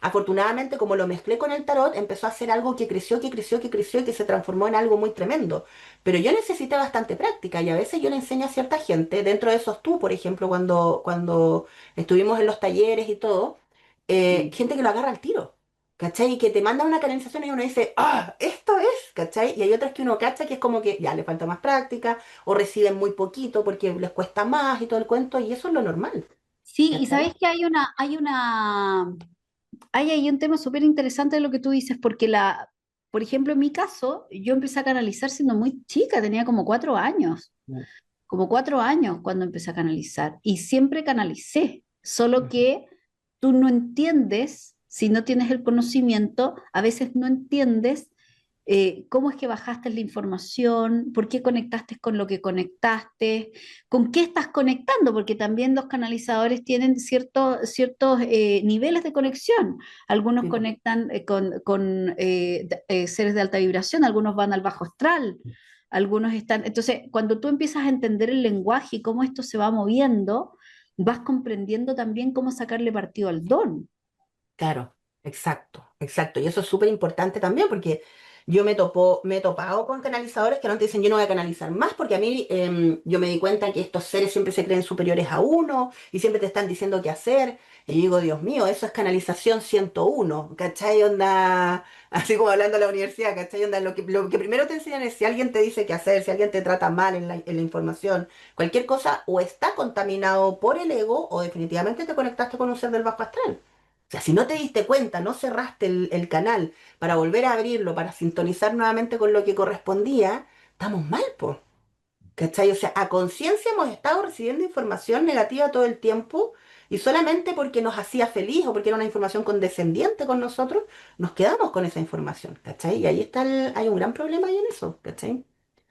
afortunadamente, como lo mezclé con el tarot, empezó a ser algo que creció, que creció, que creció y que se transformó en algo muy tremendo. Pero yo necesité bastante práctica y a veces yo le enseño a cierta gente, dentro de esos tú, por ejemplo, cuando estuvimos en los talleres y todo, Mm. gente que lo agarra al tiro. ¿Cachai? Y que te manda una canalización y uno dice, esto es, ¿cachai? Y hay otras que uno cacha que es como que ya le falta más práctica o reciben muy poquito porque les cuesta más y todo el cuento, y eso es lo normal, Sí, y ¿cachai? sabes que hay ahí un tema súper interesante de lo que tú dices, porque por ejemplo, en mi caso, yo empecé a canalizar siendo muy chica, tenía Mm, como 4 años cuando empecé a canalizar, y siempre canalicé, solo mm, que tú no entiendes, si no tienes el conocimiento, a veces no entiendes cómo es que bajaste la información, por qué conectaste con lo que conectaste, con qué estás conectando, porque también los canalizadores tienen ciertos niveles de conexión. Algunos sí, po. conectan con seres de alta vibración, algunos van al bajo astral, algunos están... Entonces, cuando tú empiezas a entender el lenguaje y cómo esto se va moviendo, vas comprendiendo también cómo sacarle partido al don. Claro, exacto, exacto. Y eso es súper importante también porque me he topado con canalizadores que no te dicen yo no voy a canalizar más porque a mí yo me di cuenta que estos seres siempre se creen superiores a uno y siempre te están diciendo qué hacer. Y yo digo, Dios mío, eso es canalización 101, ¿cachai? Onda, así como hablando de la universidad, ¿cachai? Onda, lo que primero te enseñan es si alguien te dice qué hacer, si alguien te trata mal en la información, cualquier cosa o está contaminado por el ego o definitivamente te conectaste con un ser del bajo astral. O sea, si no te diste cuenta, no cerraste el canal para volver a abrirlo, para sintonizar nuevamente con lo que correspondía, estamos mal, po. ¿cachai? O sea, a conciencia hemos estado recibiendo información negativa todo el tiempo y solamente porque nos hacía feliz o porque era una información condescendiente con nosotros, nos quedamos con esa información, ¿cachai? Y ahí está hay un gran problema ahí en eso, ¿cachai?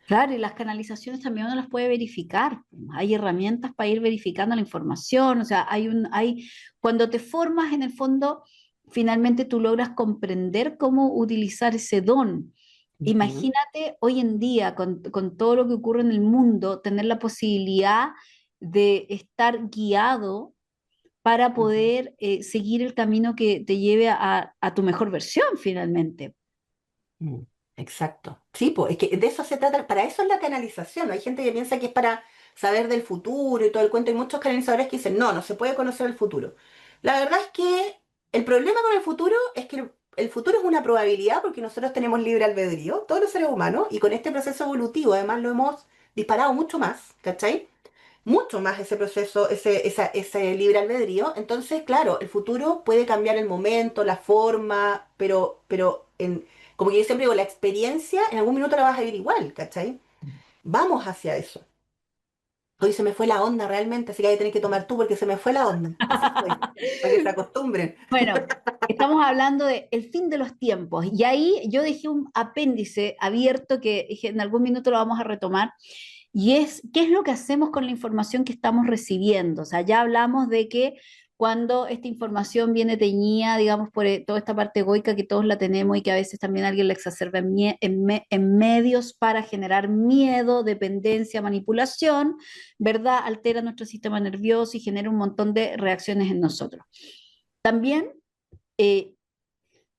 Claro, y las canalizaciones también uno las puede verificar. Hay herramientas para ir verificando la información. O sea, cuando te formas en el fondo, finalmente tú logras comprender cómo utilizar ese don. Ujú, Imagínate hoy en día, con todo lo que ocurre en el mundo, tener la posibilidad de estar guiado para ujú. poder seguir el camino que te lleve a tu mejor versión finalmente. Mm, exacto. Sí, pues es que de eso se trata, para eso es la canalización. Hay gente que piensa que es para saber del futuro y todo el cuento. Hay muchos canalizadores que dicen, no, no se puede conocer el futuro. La verdad es que el problema con el futuro es que el futuro es una probabilidad porque nosotros tenemos libre albedrío, todos los seres humanos, y con este proceso evolutivo además lo hemos disparado mucho más, ¿cachai? Mucho más ese proceso, ese libre albedrío. Entonces, claro, el futuro puede cambiar el momento, la forma, como que yo siempre digo, la experiencia en algún minuto la vas a vivir igual, ¿cachai? Vamos hacia eso. Hoy se me fue la onda realmente, así que hay que tener que tomar tú porque se me fue la onda. Así estoy, para que se acostumbren. Bueno, estamos hablando de el fin de los tiempos y ahí yo dejé un apéndice abierto que dije, en algún minuto lo vamos a retomar y es qué es lo que hacemos con la información que estamos recibiendo. O sea, ya hablamos de que cuando esta información viene teñida, digamos, por toda esta parte egoica que todos la tenemos y que a veces también alguien la exacerba en medios para generar miedo, dependencia, manipulación, ¿verdad? Altera nuestro sistema nervioso y genera un montón de reacciones en nosotros. También eh,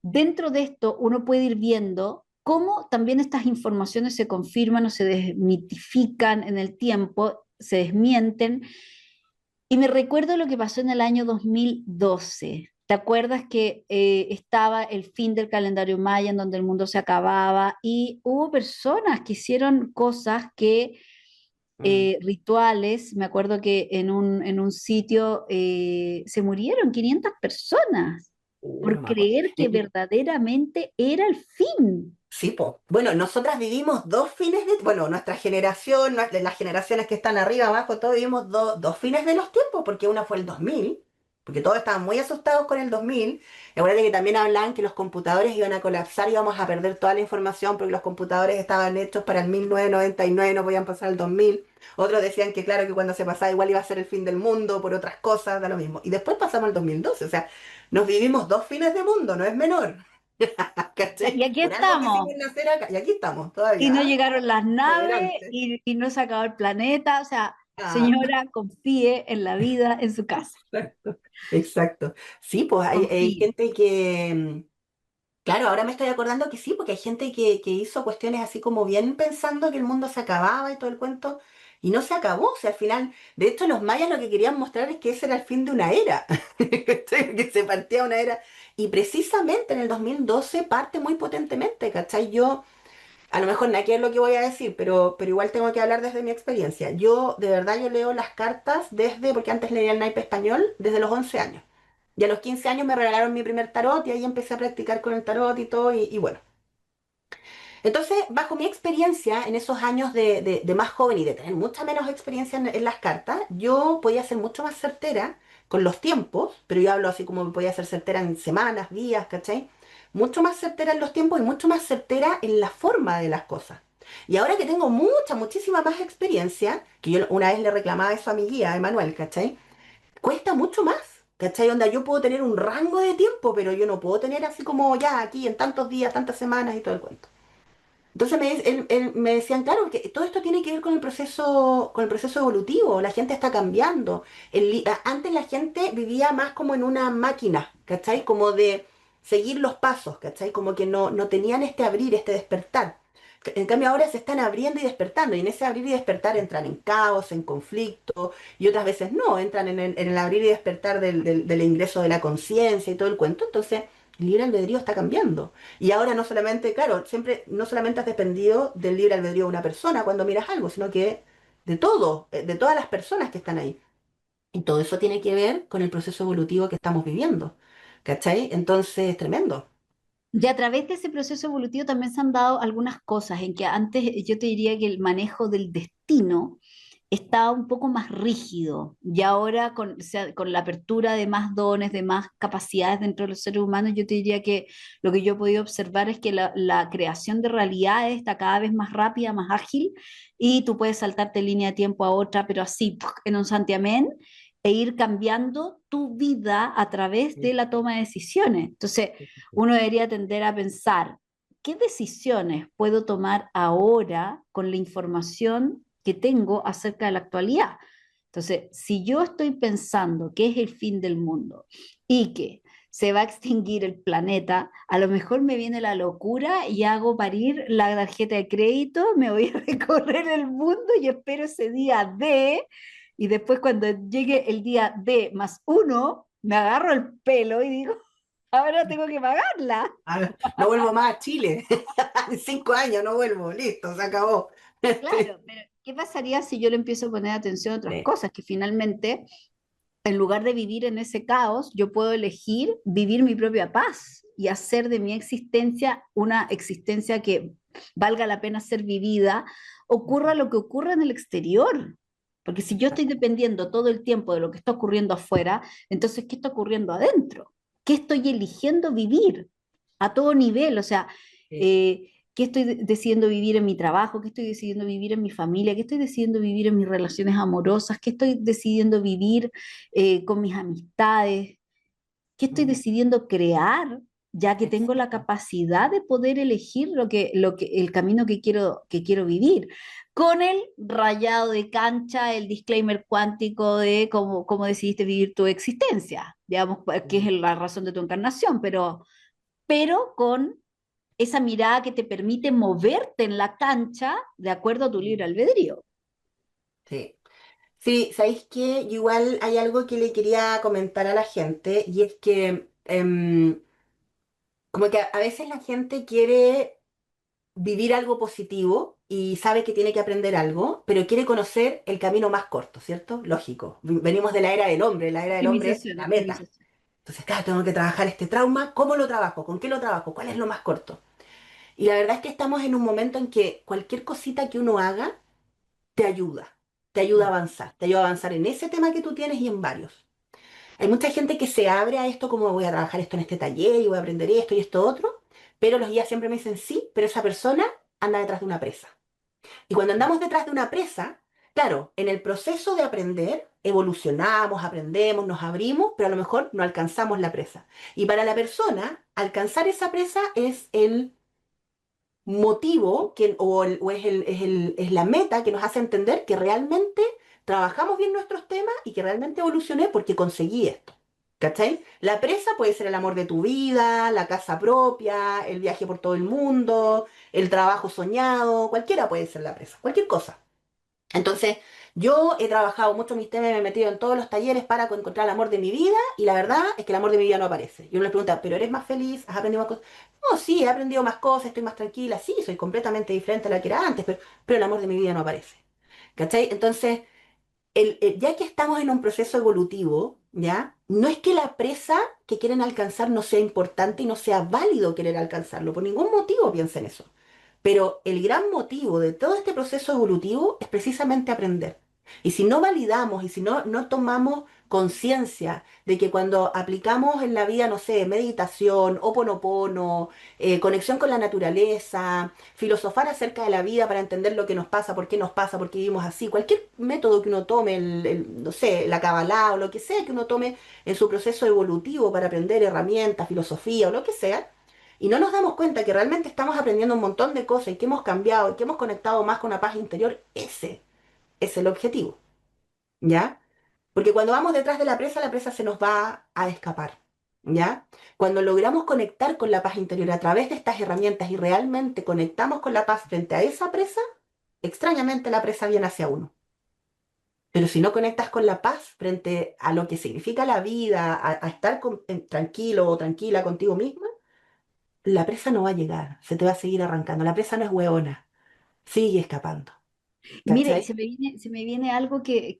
dentro de esto uno puede ir viendo cómo también estas informaciones se confirman o se desmitifican en el tiempo, se desmienten. Y me recuerdo lo que pasó en el año 2012. ¿Te acuerdas que estaba el fin del calendario maya en donde el mundo se acababa y hubo personas que hicieron cosas que Mm. rituales, me acuerdo que en un sitio se murieron 500 personas por No me acuerdo. creer que verdaderamente era el fin. Sí, po. Bueno, nosotras vivimos dos fines de, bueno, nuestra generación, las generaciones que están arriba, abajo, todos vivimos dos fines de los tiempos, porque una fue el 2000, porque todos estaban muy asustados con el 2000. Y acuérdate que también hablaban que los computadores iban a colapsar y íbamos a perder toda la información porque los computadores estaban hechos para el 1999, no podían pasar al 2000. Otros decían que claro, que cuando se pasaba igual iba a ser el fin del mundo por otras cosas, da lo mismo. Y después pasamos al 2012, o sea, nos vivimos dos fines de mundo, no es menor. Y ¿Cachai? aquí Por algo estamos. quisimos nacer acá. Y aquí estamos Y todavía, no ¿ah? llegaron las naves Adelante. y no se acabó el planeta. O sea, Ah, señora, confíe en la vida en su casa. exacto. Exacto. Sí, pues hay Confíe. gente que, claro, ahora me estoy acordando que sí, porque hay gente que hizo cuestiones así como bien pensando que el mundo se acababa y todo el cuento, y no se acabó. O sea, al final, de hecho, los mayas lo que querían mostrar es que ese era el fin de una era, ¿cachai? Que se partía una era. Y precisamente en el 2012 parte muy potentemente, ¿cachai? Yo a lo mejor nada que es lo que voy a decir, pero igual tengo que hablar desde mi experiencia. Yo, de verdad, yo leo las cartas desde, porque antes leía el naipe español, desde los 11 años. Y a los 15 años me regalaron mi primer tarot y ahí empecé a practicar con el tarot y todo, y bueno. Entonces, bajo mi experiencia en esos años de más joven y de tener mucha menos experiencia en las cartas, yo podía ser mucho más certera con los tiempos, pero yo hablo así como podía ser certera en semanas, días, ¿cachai? Mucho más certera en los tiempos y mucho más certera en la forma de las cosas. Y ahora que tengo muchísima más experiencia, que yo una vez le reclamaba eso a mi guía, a Emanuel, ¿cachai? Cuesta mucho más. ¿Cachai? Onda, yo puedo tener un rango de tiempo, pero yo no puedo tener así como ya aquí en tantos días, tantas semanas y todo el cuento. Entonces él me decían, claro, que todo esto tiene que ver con el proceso evolutivo, la gente está cambiando. Antes la gente vivía más como en una máquina, ¿cachai? Como de seguir los pasos, ¿cachai? Como que no tenían este abrir, este despertar. En cambio ahora se están abriendo y despertando, y en ese abrir y despertar entran en caos, en conflicto, y otras veces no, entran en el abrir y despertar del ingreso de la conciencia y todo el cuento. Entonces el libre albedrío está cambiando. Y ahora no solamente, claro, siempre no solamente has dependido del libre albedrío de una persona cuando miras algo, sino que de todo, de todas las personas que están ahí. Y todo eso tiene que ver con el proceso evolutivo que estamos viviendo. ¿Cachai? Entonces, tremendo. Y a través de ese proceso evolutivo también se han dado algunas cosas en que antes yo te diría que el manejo del destino estaba un poco más rígido y ahora con, o sea, con la apertura de más dones, de más capacidades dentro de los seres humanos, yo te diría que lo que yo he podido observar es que la creación de realidades está cada vez más rápida, más ágil y tú puedes saltarte de línea de tiempo a otra, pero así, ¡puc! En un santiamén e ir cambiando tu vida a través de Sí, la toma de decisiones. Entonces, sí, sí, sí. uno debería tender a pensar, ¿qué decisiones puedo tomar ahora con la información que tengo acerca de la actualidad? Entonces, si yo estoy pensando que es el fin del mundo y que se va a extinguir el planeta, a lo mejor me viene la locura y hago parir la tarjeta de crédito, me voy a recorrer el mundo y espero ese día D, y después cuando llegue el día D más uno, me agarro el pelo y digo, ahora tengo que pagarla. Ah, no vuelvo más a Chile. En 5 años no vuelvo. Listo, se acabó. Claro, pero ¿qué pasaría si yo le empiezo a poner atención a otras Sí, cosas? Que finalmente, en lugar de vivir en ese caos, yo puedo elegir vivir mi propia paz y hacer de mi existencia una existencia que valga la pena ser vivida, ocurra lo que ocurra en el exterior. Porque si yo estoy exacto. dependiendo todo el tiempo de lo que está ocurriendo afuera, entonces, ¿qué está ocurriendo adentro? ¿Qué estoy eligiendo vivir a todo nivel? O sea, Sí, ¿qué estoy decidiendo vivir en mi trabajo? ¿Qué estoy decidiendo vivir en mi familia? ¿Qué estoy decidiendo vivir en mis relaciones amorosas? ¿Qué estoy decidiendo vivir con mis amistades? ¿Qué estoy mm, decidiendo crear? Ya que tengo la exacto. capacidad de poder elegir el camino que quiero vivir. Con el rayado de cancha, el disclaimer cuántico de cómo decidiste vivir tu existencia, digamos, que es Mm, la razón de tu encarnación, pero con esa mirada que te permite moverte en la cancha de acuerdo a tu libre mm, albedrío. sí. Sí, ¿sabéis qué? Yo igual hay algo que le quería comentar a la gente y es que como que a veces la gente quiere vivir algo positivo y sabe que tiene que aprender algo, pero quiere conocer el camino más corto, ¿cierto? Lógico. Venimos de la era del hombre es Optimización, la meta. optimización. Entonces, claro, tengo que trabajar este trauma. ¿Cómo lo trabajo? ¿Con qué lo trabajo? ¿Cuál es lo más corto? Y la verdad es que estamos en un momento en que cualquier cosita que uno haga te ayuda. Te ayuda a Mm. avanzar. Te ayuda a avanzar en ese tema que tú tienes y en varios. Hay mucha gente que se abre a esto, como voy a trabajar esto en este taller y voy a aprender esto y esto otro, pero los guías siempre me dicen sí, pero esa persona anda detrás de una presa. Y cuando andamos detrás de una presa, claro, en el proceso de aprender, evolucionamos, aprendemos, nos abrimos, pero a lo mejor no alcanzamos la presa. Y para la persona, alcanzar esa presa es el motivo o es la meta que nos hace entender que realmente trabajamos bien nuestros temas y que realmente evolucioné porque conseguí esto. ¿Cachai? La presa puede ser el amor de tu vida, la casa propia, el viaje por todo el mundo, el trabajo soñado, cualquiera puede ser la presa, cualquier cosa. Entonces, yo he trabajado mucho mis temas, me he metido en todos los talleres para encontrar el amor de mi vida y la verdad es que el amor de mi vida no aparece. Y uno le pregunta, ¿pero eres más feliz? ¿Has aprendido más cosas? No, sí, he aprendido más cosas, estoy más tranquila, sí, soy completamente diferente a la que era antes, pero el amor de mi vida no aparece. ¿Cachai? Entonces, ya que estamos en un proceso evolutivo, ¿ya? No es que la presa que quieren alcanzar no sea importante y no sea válido querer alcanzarlo, por ningún motivo piensen eso. Pero el gran motivo de todo este proceso evolutivo es precisamente aprender. Y si no validamos y si no tomamos conciencia de que cuando aplicamos en la vida, no sé, meditación, hoponopono, conexión con la naturaleza, filosofar acerca de la vida para entender lo que nos pasa, por qué vivimos así, cualquier método que uno tome, no sé, la Kabbalah o lo que sea que uno tome en su proceso evolutivo para aprender herramientas, filosofía o lo que sea, y no nos damos cuenta que realmente estamos aprendiendo un montón de cosas y que hemos cambiado y que hemos conectado más con la paz interior, ese es el objetivo, ¿ya? Porque cuando vamos detrás de la presa se nos va a escapar, ¿ya? Cuando logramos conectar con la paz interior a través de estas herramientas y realmente conectamos con la paz frente a esa presa, extrañamente la presa viene hacia uno. Pero si no conectas con la paz frente a lo que significa la vida, a estar tranquilo o tranquila contigo misma, la presa no va a llegar, se te va a seguir arrancando. La presa no es hueona, sigue escapando. Y mire, y ¿cachai? se me viene algo que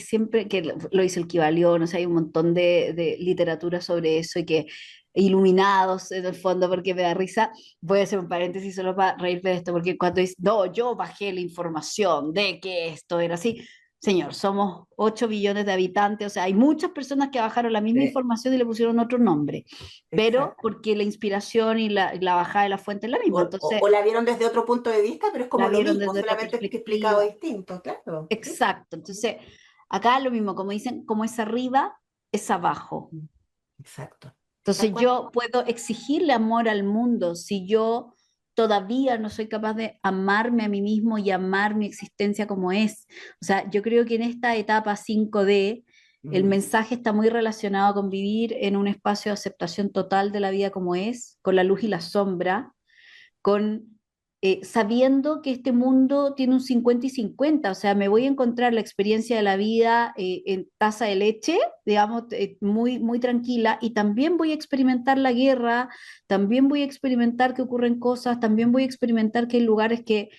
siempre, que lo hizo el Kybalión, o sea, hay un montón de literatura sobre eso y que iluminados en el fondo, porque me da risa. Voy a hacer un paréntesis solo para reírme de esto, porque cuando dice, no, yo bajé la información de que esto era así. Señor, somos 8 billones de habitantes, o sea, hay muchas personas que bajaron la misma Sí, información y le pusieron otro nombre, pero exacto. porque la inspiración y la bajada de la fuente es la misma. Entonces, O la vieron desde otro punto de vista, pero es como la lo vieron mismo, desde otra solamente que explicado perspectiva. distinto, claro. Sí. Exacto. Entonces, acá lo mismo, como dicen, como es arriba, es abajo. Mm, exacto. Tal Entonces, cual. yo puedo exigirle amor al mundo si yo todavía no soy capaz de amarme a mí mismo y amar mi existencia como es. O sea, yo creo que en esta etapa 5D, el Mm, mensaje está muy relacionado con vivir en un espacio de aceptación total de la vida como es, con la luz y la sombra, con sabiendo que este mundo tiene un 50 y 50, o sea, me voy a encontrar la experiencia de la vida en taza de leche, digamos, muy, muy tranquila, y también voy a experimentar la guerra, también voy a experimentar que ocurren cosas, también voy a experimentar que hay lugares que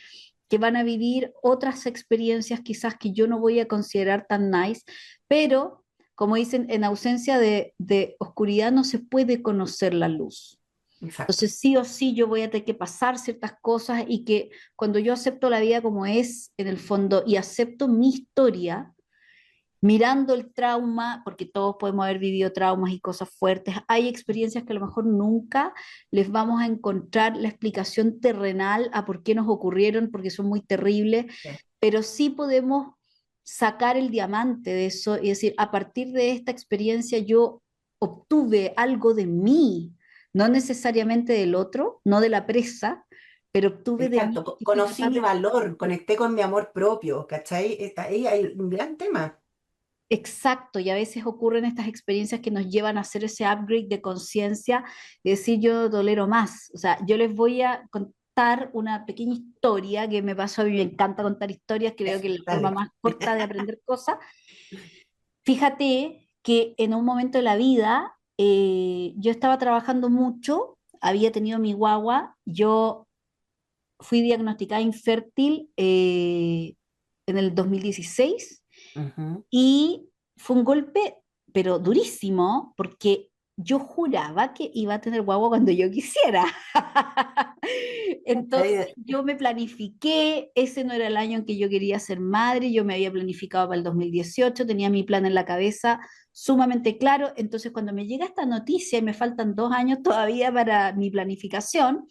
van a vivir otras experiencias quizás que yo no voy a considerar tan nice, pero como dicen, en ausencia de oscuridad no se puede conocer la luz. exacto. Entonces, sí o sí, yo voy a tener que pasar ciertas cosas y que cuando yo acepto la vida como es, en el fondo, y acepto mi historia, mirando el trauma, porque todos podemos haber vivido traumas y cosas fuertes, hay experiencias que a lo mejor nunca les vamos a encontrar la explicación terrenal a por qué nos ocurrieron, porque son muy terribles, Sí, pero sí podemos sacar el diamante de eso y decir, a partir de esta experiencia yo obtuve algo de mí, no necesariamente del otro, no de la presa, pero obtuve de mí exacto. que fui Conocí capaz mi de... valor, conecté con mi amor propio, ¿cachai? Ahí hay un gran tema. Exacto, y a veces ocurren estas experiencias que nos llevan a hacer ese upgrade de conciencia y decir yo no tolero más. O sea, yo les voy a contar una pequeña historia que me pasó, a mí me encanta contar historias, creo que es la forma Dale. más corta de aprender cosas. Fíjate que en un momento de la vida yo estaba trabajando mucho, había tenido mi guagua, yo fui diagnosticada infértil en el 2016 Ujú. y fue un golpe, pero durísimo, porque yo juraba que iba a tener guagua cuando yo quisiera. Entonces ¿Cachai? yo me planifiqué, ese no era el año en que yo quería ser madre, yo me había planificado para el 2018, tenía mi plan en la cabeza sumamente claro, entonces cuando me llega esta noticia y me faltan 2 años todavía para mi planificación,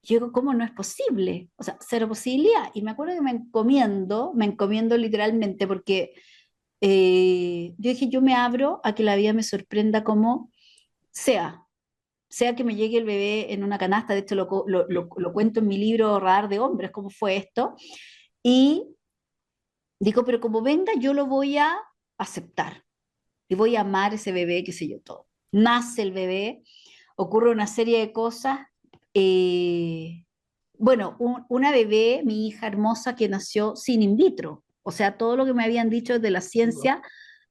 yo digo, ¿cómo no es posible? O sea, cero posibilidad. Y me acuerdo que me encomiendo literalmente, porque yo dije, yo me abro a que la vida me sorprenda como sea, sea que me llegue el bebé en una canasta, de hecho lo cuento en mi libro Radar de Hombres, cómo fue esto, y digo, pero como venga, yo lo voy a aceptar y voy a amar ese bebé, qué sé yo, todo. Nace el bebé, ocurre una serie de cosas. eh, bueno, una bebé, mi hija hermosa, que nació sin in vitro. O sea, todo lo que me habían dicho de la ciencia,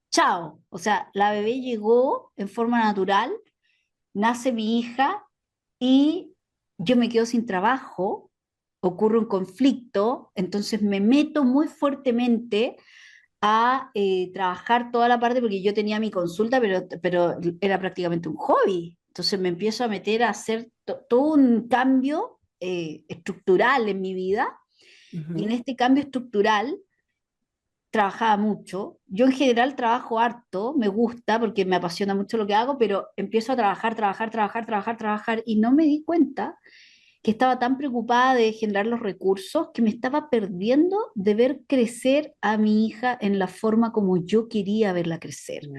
chao. O sea, la bebé llegó en forma natural, nace mi hija y yo me quedo sin trabajo, ocurre un conflicto, entonces me meto muy fuertemente a trabajar toda la parte, porque yo tenía mi consulta, pero era prácticamente un hobby. Entonces me empiezo a meter a hacer todo un cambio estructural en mi vida, y en Ujú. este cambio estructural trabajaba mucho. Yo en general trabajo harto, me gusta porque me apasiona mucho lo que hago, pero empiezo a trabajar, trabajar, trabajar, trabajar, trabajar, y no me di cuenta que estaba tan preocupada de generar los recursos que me estaba perdiendo de ver crecer a mi hija en la forma como yo quería verla crecer. Mm,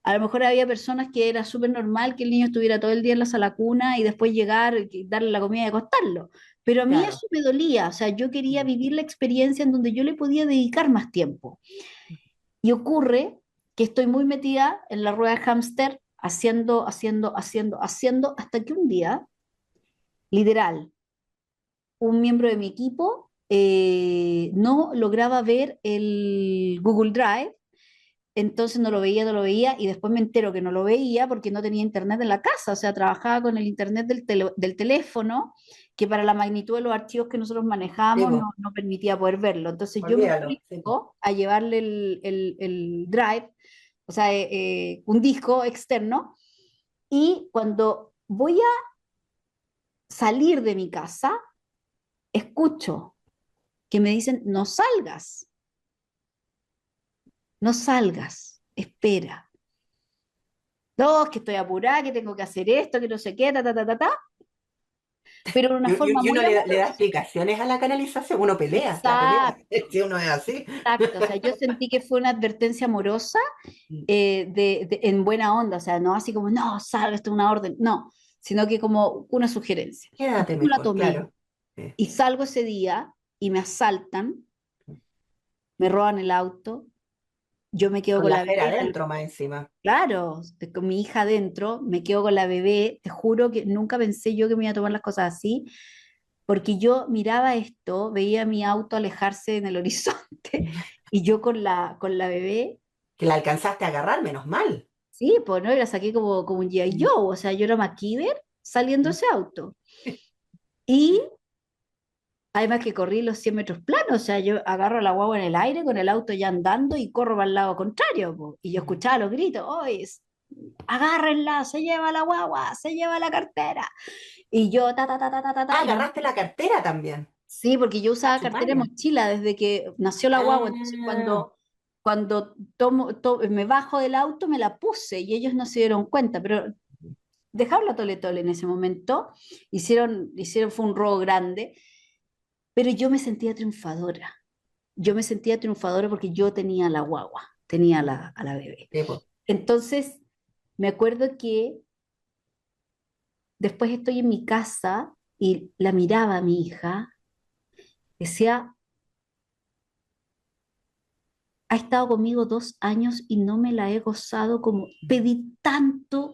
A lo mejor había personas que era súper normal que el niño estuviera todo el día en la sala cuna y después llegar, y darle la comida y acostarlo. Pero a mí claro. eso me dolía, o sea, yo quería Mm, vivir la experiencia en donde yo le podía dedicar más tiempo. Y ocurre que estoy muy metida en la rueda de hámster, haciendo, haciendo, haciendo, haciendo, hasta que un día, literal, un miembro de mi equipo no lograba ver el Google Drive entonces no lo veía, no lo veía, y después me entero que no lo veía porque no tenía internet en la casa, o sea, trabajaba con el internet del teléfono, que para la magnitud de los archivos que nosotros Sí, manejábamos pues, no permitía poder verlo. Entonces yo me olvídalo. Sí, po. obligo a llevarle el drive, o sea, un disco externo, y cuando voy a salir de mi casa, escucho que me dicen, no salgas, no salgas, espera. No, es que estoy apurada, que tengo que hacer esto, que no sé qué, ta, ta, ta, ta, ta, pero de una forma Y uno muy le da amorosa. explicaciones a la canalización, uno pelea, la pelea, Exacto, si uno es así. exacto. O sea, yo sentí que fue una advertencia amorosa en buena onda, o sea, no así como, no, salga, esto es una orden, no, sino que como una sugerencia. Y Quédate yo la mejor, tomé claro. Sí. y salgo ese día y me asaltan, me roban el auto, yo me quedo Con con la la fera bebé, adentro más encima. claro, con mi hija adentro, me quedo con la bebé, te juro que nunca pensé yo que me iba a tomar las cosas así, porque yo miraba esto, veía mi auto alejarse en el horizonte y yo con la bebé, Que la alcanzaste a agarrar, menos mal. sí, pues no, y la saqué como un G.I. Mm. Joe, o sea, yo era MacGyver saliendo Mm. ese auto. Y además que corrí los 100 metros planos, o sea, yo agarro la guagua en el aire con el auto ya andando y corro para el lado contrario, po. Y yo escuchaba los gritos, ¡oye, agárrenla, se lleva la guagua, se lleva la cartera! Y yo, ta, ta, ta, ta, ta, ta, Ah, ta, y agarraste la cartera también. sí, porque yo Ah, usaba su cartera de maña. mochila desde que nació la guagua, entonces Ah, cuando me bajo del auto me la puse y ellos no se dieron cuenta, pero dejaron la tole tole en ese momento, fue un robo grande, pero yo me sentía triunfadora. Yo me sentía triunfadora porque yo tenía la guagua, tenía a la bebé. sí, po. Entonces, me acuerdo que después estoy en mi casa y la miraba a mi hija, decía, ha estado conmigo 2 años y no me la he gozado como pedí tanto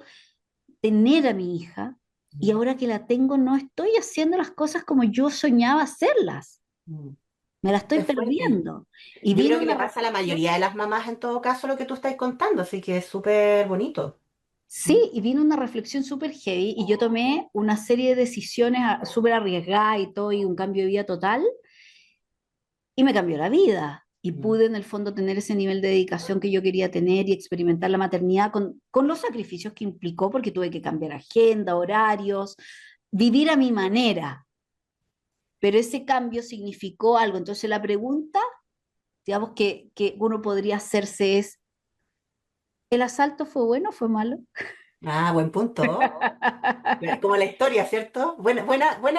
tener a mi hija y ahora que la tengo no estoy haciendo las cosas como yo soñaba hacerlas. Mm. Me la estoy Es fuerte. perdiendo. Y Yo vino creo que le una pasa a la reflexión, mayoría de las mamás en todo caso lo que tú estás contando, así que es súper bonito. Mm. sí, y vino una reflexión súper heavy y yo tomé una serie de decisiones súper arriesgadas y todo y un cambio de vida total y me cambió la vida. Y Mm. pude en el fondo tener ese nivel de dedicación que yo quería tener y experimentar la maternidad con los sacrificios que implicó, porque tuve que cambiar agenda, horarios, vivir a mi manera. Pero ese cambio significó algo. Entonces la pregunta, digamos, que uno podría hacerse es, ¿el asalto fue bueno o fue malo? Ah, buen punto. Como la historia, ¿cierto? Buena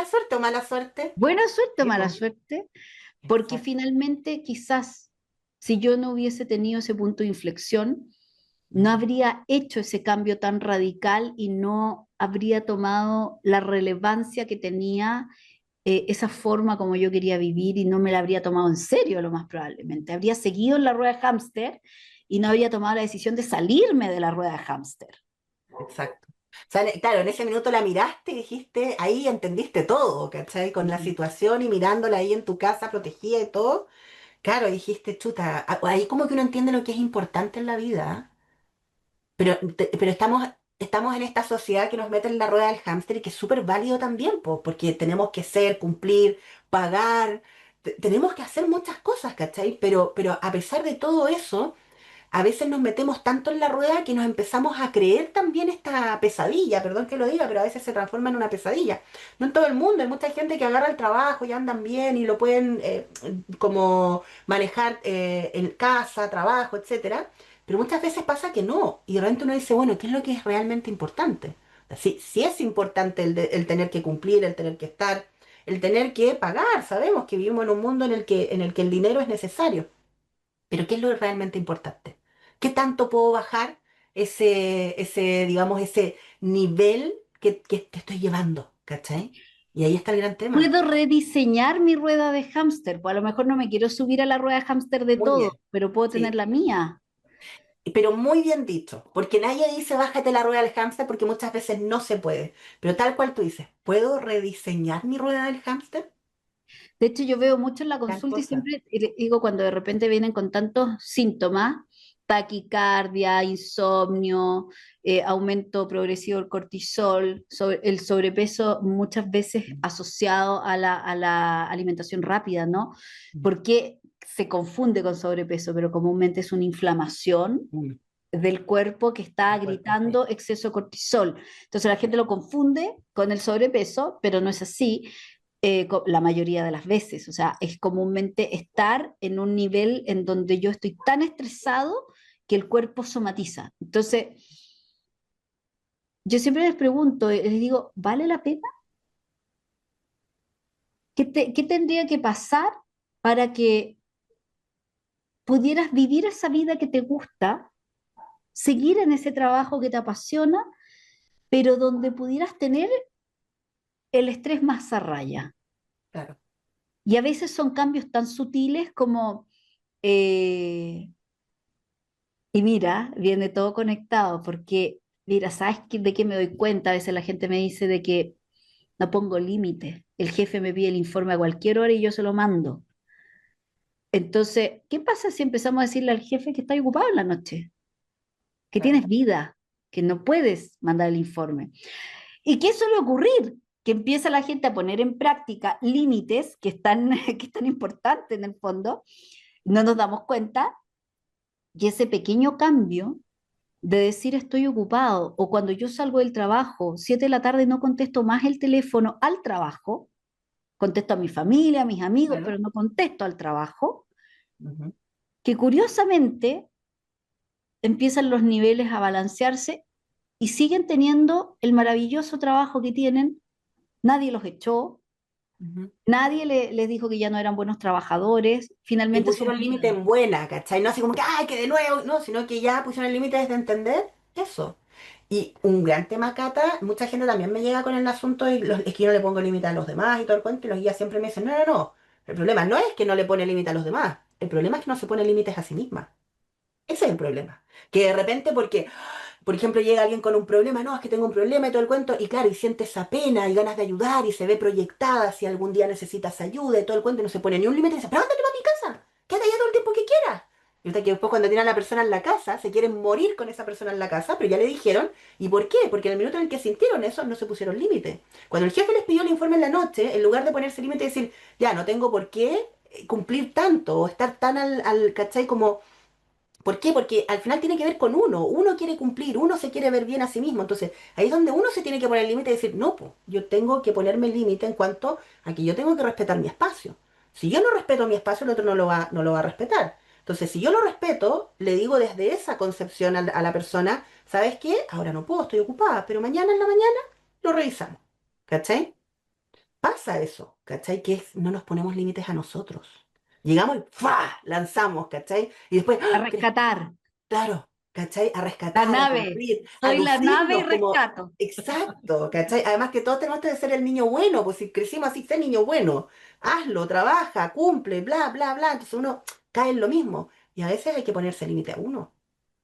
suerte o mala suerte. Buena suerte o Sí, mala po. suerte, porque Exacto. finalmente quizás si yo no hubiese tenido ese punto de inflexión, no Mm. habría hecho ese cambio tan radical y no habría tomado la relevancia que tenía esa forma como yo quería vivir y no me la habría tomado en serio lo más probablemente. Habría seguido en la rueda de hámster y no habría tomado la decisión de salirme de la rueda de hámster. Exacto. O sea, claro, en ese minuto la miraste y dijiste, ahí entendiste todo, ¿cachai? Con la Mm. situación y mirándola ahí en tu casa protegida y todo. Claro, dijiste, chuta, ahí como que uno entiende lo que es importante en la vida. Pero estamos en esta sociedad que nos mete en la rueda del hámster y que es súper válido también, po, porque tenemos que ser, cumplir, pagar, tenemos que hacer muchas cosas, ¿cachai? Pero a pesar de todo eso, a veces nos metemos tanto en la rueda que nos empezamos a creer también esta pesadilla, perdón que lo diga, pero a veces se transforma en una pesadilla. No en todo el mundo, hay mucha gente que agarra el trabajo y andan bien y lo pueden como manejar en casa, trabajo, etcétera, pero muchas veces pasa que no, y de repente uno dice, bueno, ¿qué es lo que es realmente importante? Sí es importante el tener que cumplir, el tener que estar, el tener que pagar, sabemos que vivimos en un mundo en el que el dinero es necesario. Pero ¿qué es lo realmente importante? ¿Qué tanto puedo bajar digamos, ese nivel que te estoy llevando? ¿Cachai? Y ahí está el gran tema. Puedo rediseñar mi rueda de hámster, pues a lo mejor no me quiero subir a la rueda de hámster de Muy todo, bien, pero puedo tener sí. la mía. Pero muy bien dicho, porque nadie dice bájate la rueda del hámster porque muchas veces no se puede. Pero tal cual tú dices, ¿puedo rediseñar mi rueda del hámster? De hecho, yo veo mucho en la Gran consulta y cosa. siempre digo cuando de repente vienen con tantos síntomas, taquicardia, insomnio, aumento progresivo del cortisol, el sobrepeso muchas veces asociado a la alimentación rápida, ¿no? Porque se confunde con sobrepeso, pero comúnmente es una inflamación Mm, del cuerpo que está el cuerpo, sí. gritando exceso de cortisol. Entonces la gente lo confunde con el sobrepeso, pero no es así la mayoría de las veces. O sea, es comúnmente estar en un nivel en donde yo estoy tan estresado que el cuerpo somatiza. Entonces, yo siempre les pregunto, les digo, ¿vale la pena? ¿Qué tendría que pasar para que pudieras vivir esa vida que te gusta, seguir en ese trabajo que te apasiona, pero donde pudieras tener el estrés más a raya? Claro, Y a veces son cambios tan sutiles como, eh, y mira, viene todo conectado, porque, mira, de qué me doy cuenta? A veces la gente me dice de que no pongo límite. El jefe me pide el informe a cualquier hora y yo se lo mando. Entonces, ¿qué pasa si empezamos a decirle al jefe que está ocupado en la noche? Que claro. tienes vida, que no puedes mandar el informe. ¿Y qué suele ocurrir? Que empieza la gente a poner en práctica límites que es tan importante en el fondo, no nos damos cuenta, y ese pequeño cambio de decir estoy ocupado o cuando yo salgo del trabajo, 7 de la tarde no contesto más el teléfono al trabajo, contesto a mi familia, a mis amigos, Claro. pero no contesto al trabajo, Ujú. que curiosamente empiezan los niveles a balancearse y siguen teniendo el maravilloso trabajo que tienen, nadie los echó, Ujú. nadie les dijo que ya no eran buenos trabajadores, Y finalmente son pusieron límite bien. en buena, ¿cachai? No así como que, ay, que de nuevo, no, sino que ya pusieron el límite desde entender eso. Y un gran tema, Cata, mucha gente también me llega con el asunto y es que yo no le pongo límite a los demás y todo el cuento, y los guías siempre me dicen, no, no, no, el problema no es que no le pone límite a los demás, el problema es que no se pone límites a sí misma. Ese es el problema. Que de repente, porque, por ejemplo, llega alguien con un problema, no, es que tengo un problema y todo el cuento, y claro, y siente esa pena y ganas de ayudar y se ve proyectada si algún día necesitas ayuda y todo el cuento, y no se pone ni un límite y dice, pero ándate para mi casa, quédate allá todo el tiempo que quieras. Y resulta que después cuando tienen a la persona en la casa, se quieren morir con esa persona en la casa, pero ya le dijeron, ¿y por qué? Porque en el minuto en el que sintieron eso, no se pusieron límite. Cuando el jefe les pidió el informe en la noche, en lugar de ponerse límite y decir, ya, no tengo por qué cumplir tanto o estar tan ¿cachai? Como ¿por qué? Porque al final tiene que ver con uno. Uno quiere cumplir, uno se quiere ver bien a sí mismo. Entonces, ahí es donde uno se tiene que poner el límite y decir, no, pues, yo tengo que ponerme el límite en cuanto a que yo tengo que respetar mi espacio. Si yo no respeto mi espacio, el otro no lo va a respetar. Entonces, si yo lo respeto, le digo desde esa concepción a la persona, ¿sabes qué? Ahora no puedo, estoy ocupada, pero mañana en la mañana lo revisamos. ¿Cachai? Pasa eso, ¿cachai? No nos ponemos límites a nosotros. Llegamos y ¡fa! Lanzamos, ¿cachai? Y después, A ¡ah! rescatar Claro, ¿cachai? A la rescatar, a nave, cumplir, a soy la nave y lucirnos como... rescato. Exacto, ¿cachai? Además que todos tenemos que ser el niño bueno, pues si crecimos así, sé niño bueno. Hazlo, trabaja, cumple, bla, bla, bla. Entonces uno cae en lo mismo. Y a veces hay que ponerse límite a uno,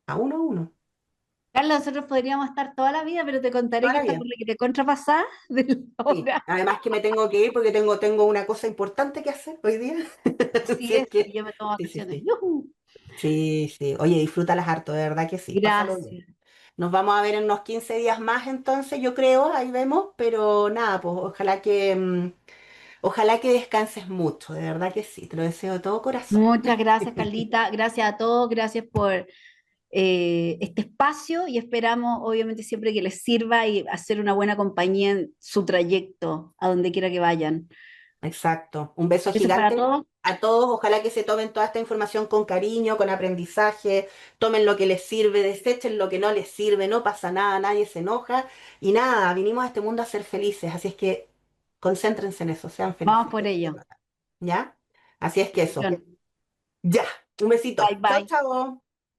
a uno. Carla, nosotros podríamos estar toda la vida, pero te contaré Toda que la está por vida. la que te contrapasada de la Sí. hora. Además que me tengo que ir porque tengo una cosa importante que hacer hoy día. Así Así es es, y que, yo me tomo sí, sí, vacaciones. sí. ¡Yujú! Sí, sí. Oye, disfrútalas harto, de verdad que sí. Pásalo bien. Gracias. Nos vamos a ver en unos 15 días más entonces, yo creo, ahí vemos, pero nada, pues ojalá que descanses mucho, de verdad que sí, te lo deseo de todo corazón. Muchas gracias, Carlita. Gracias a todos. Gracias por este espacio y esperamos, obviamente, siempre que les sirva y hacer una buena compañía en su trayecto, a donde quiera que vayan. Exacto, un beso Besos para gigante todos. a todos, ojalá que se tomen toda esta información con cariño, con aprendizaje, tomen lo que les sirve, desechen lo que no les sirve, no pasa nada, nadie se enoja y nada, vinimos a este mundo a ser felices, así es que concéntrense en eso, sean Vamos felices, por ello. ¿ya? Así es que eso. Bendición. Ya, un Bye besito. Chao, bye. chao.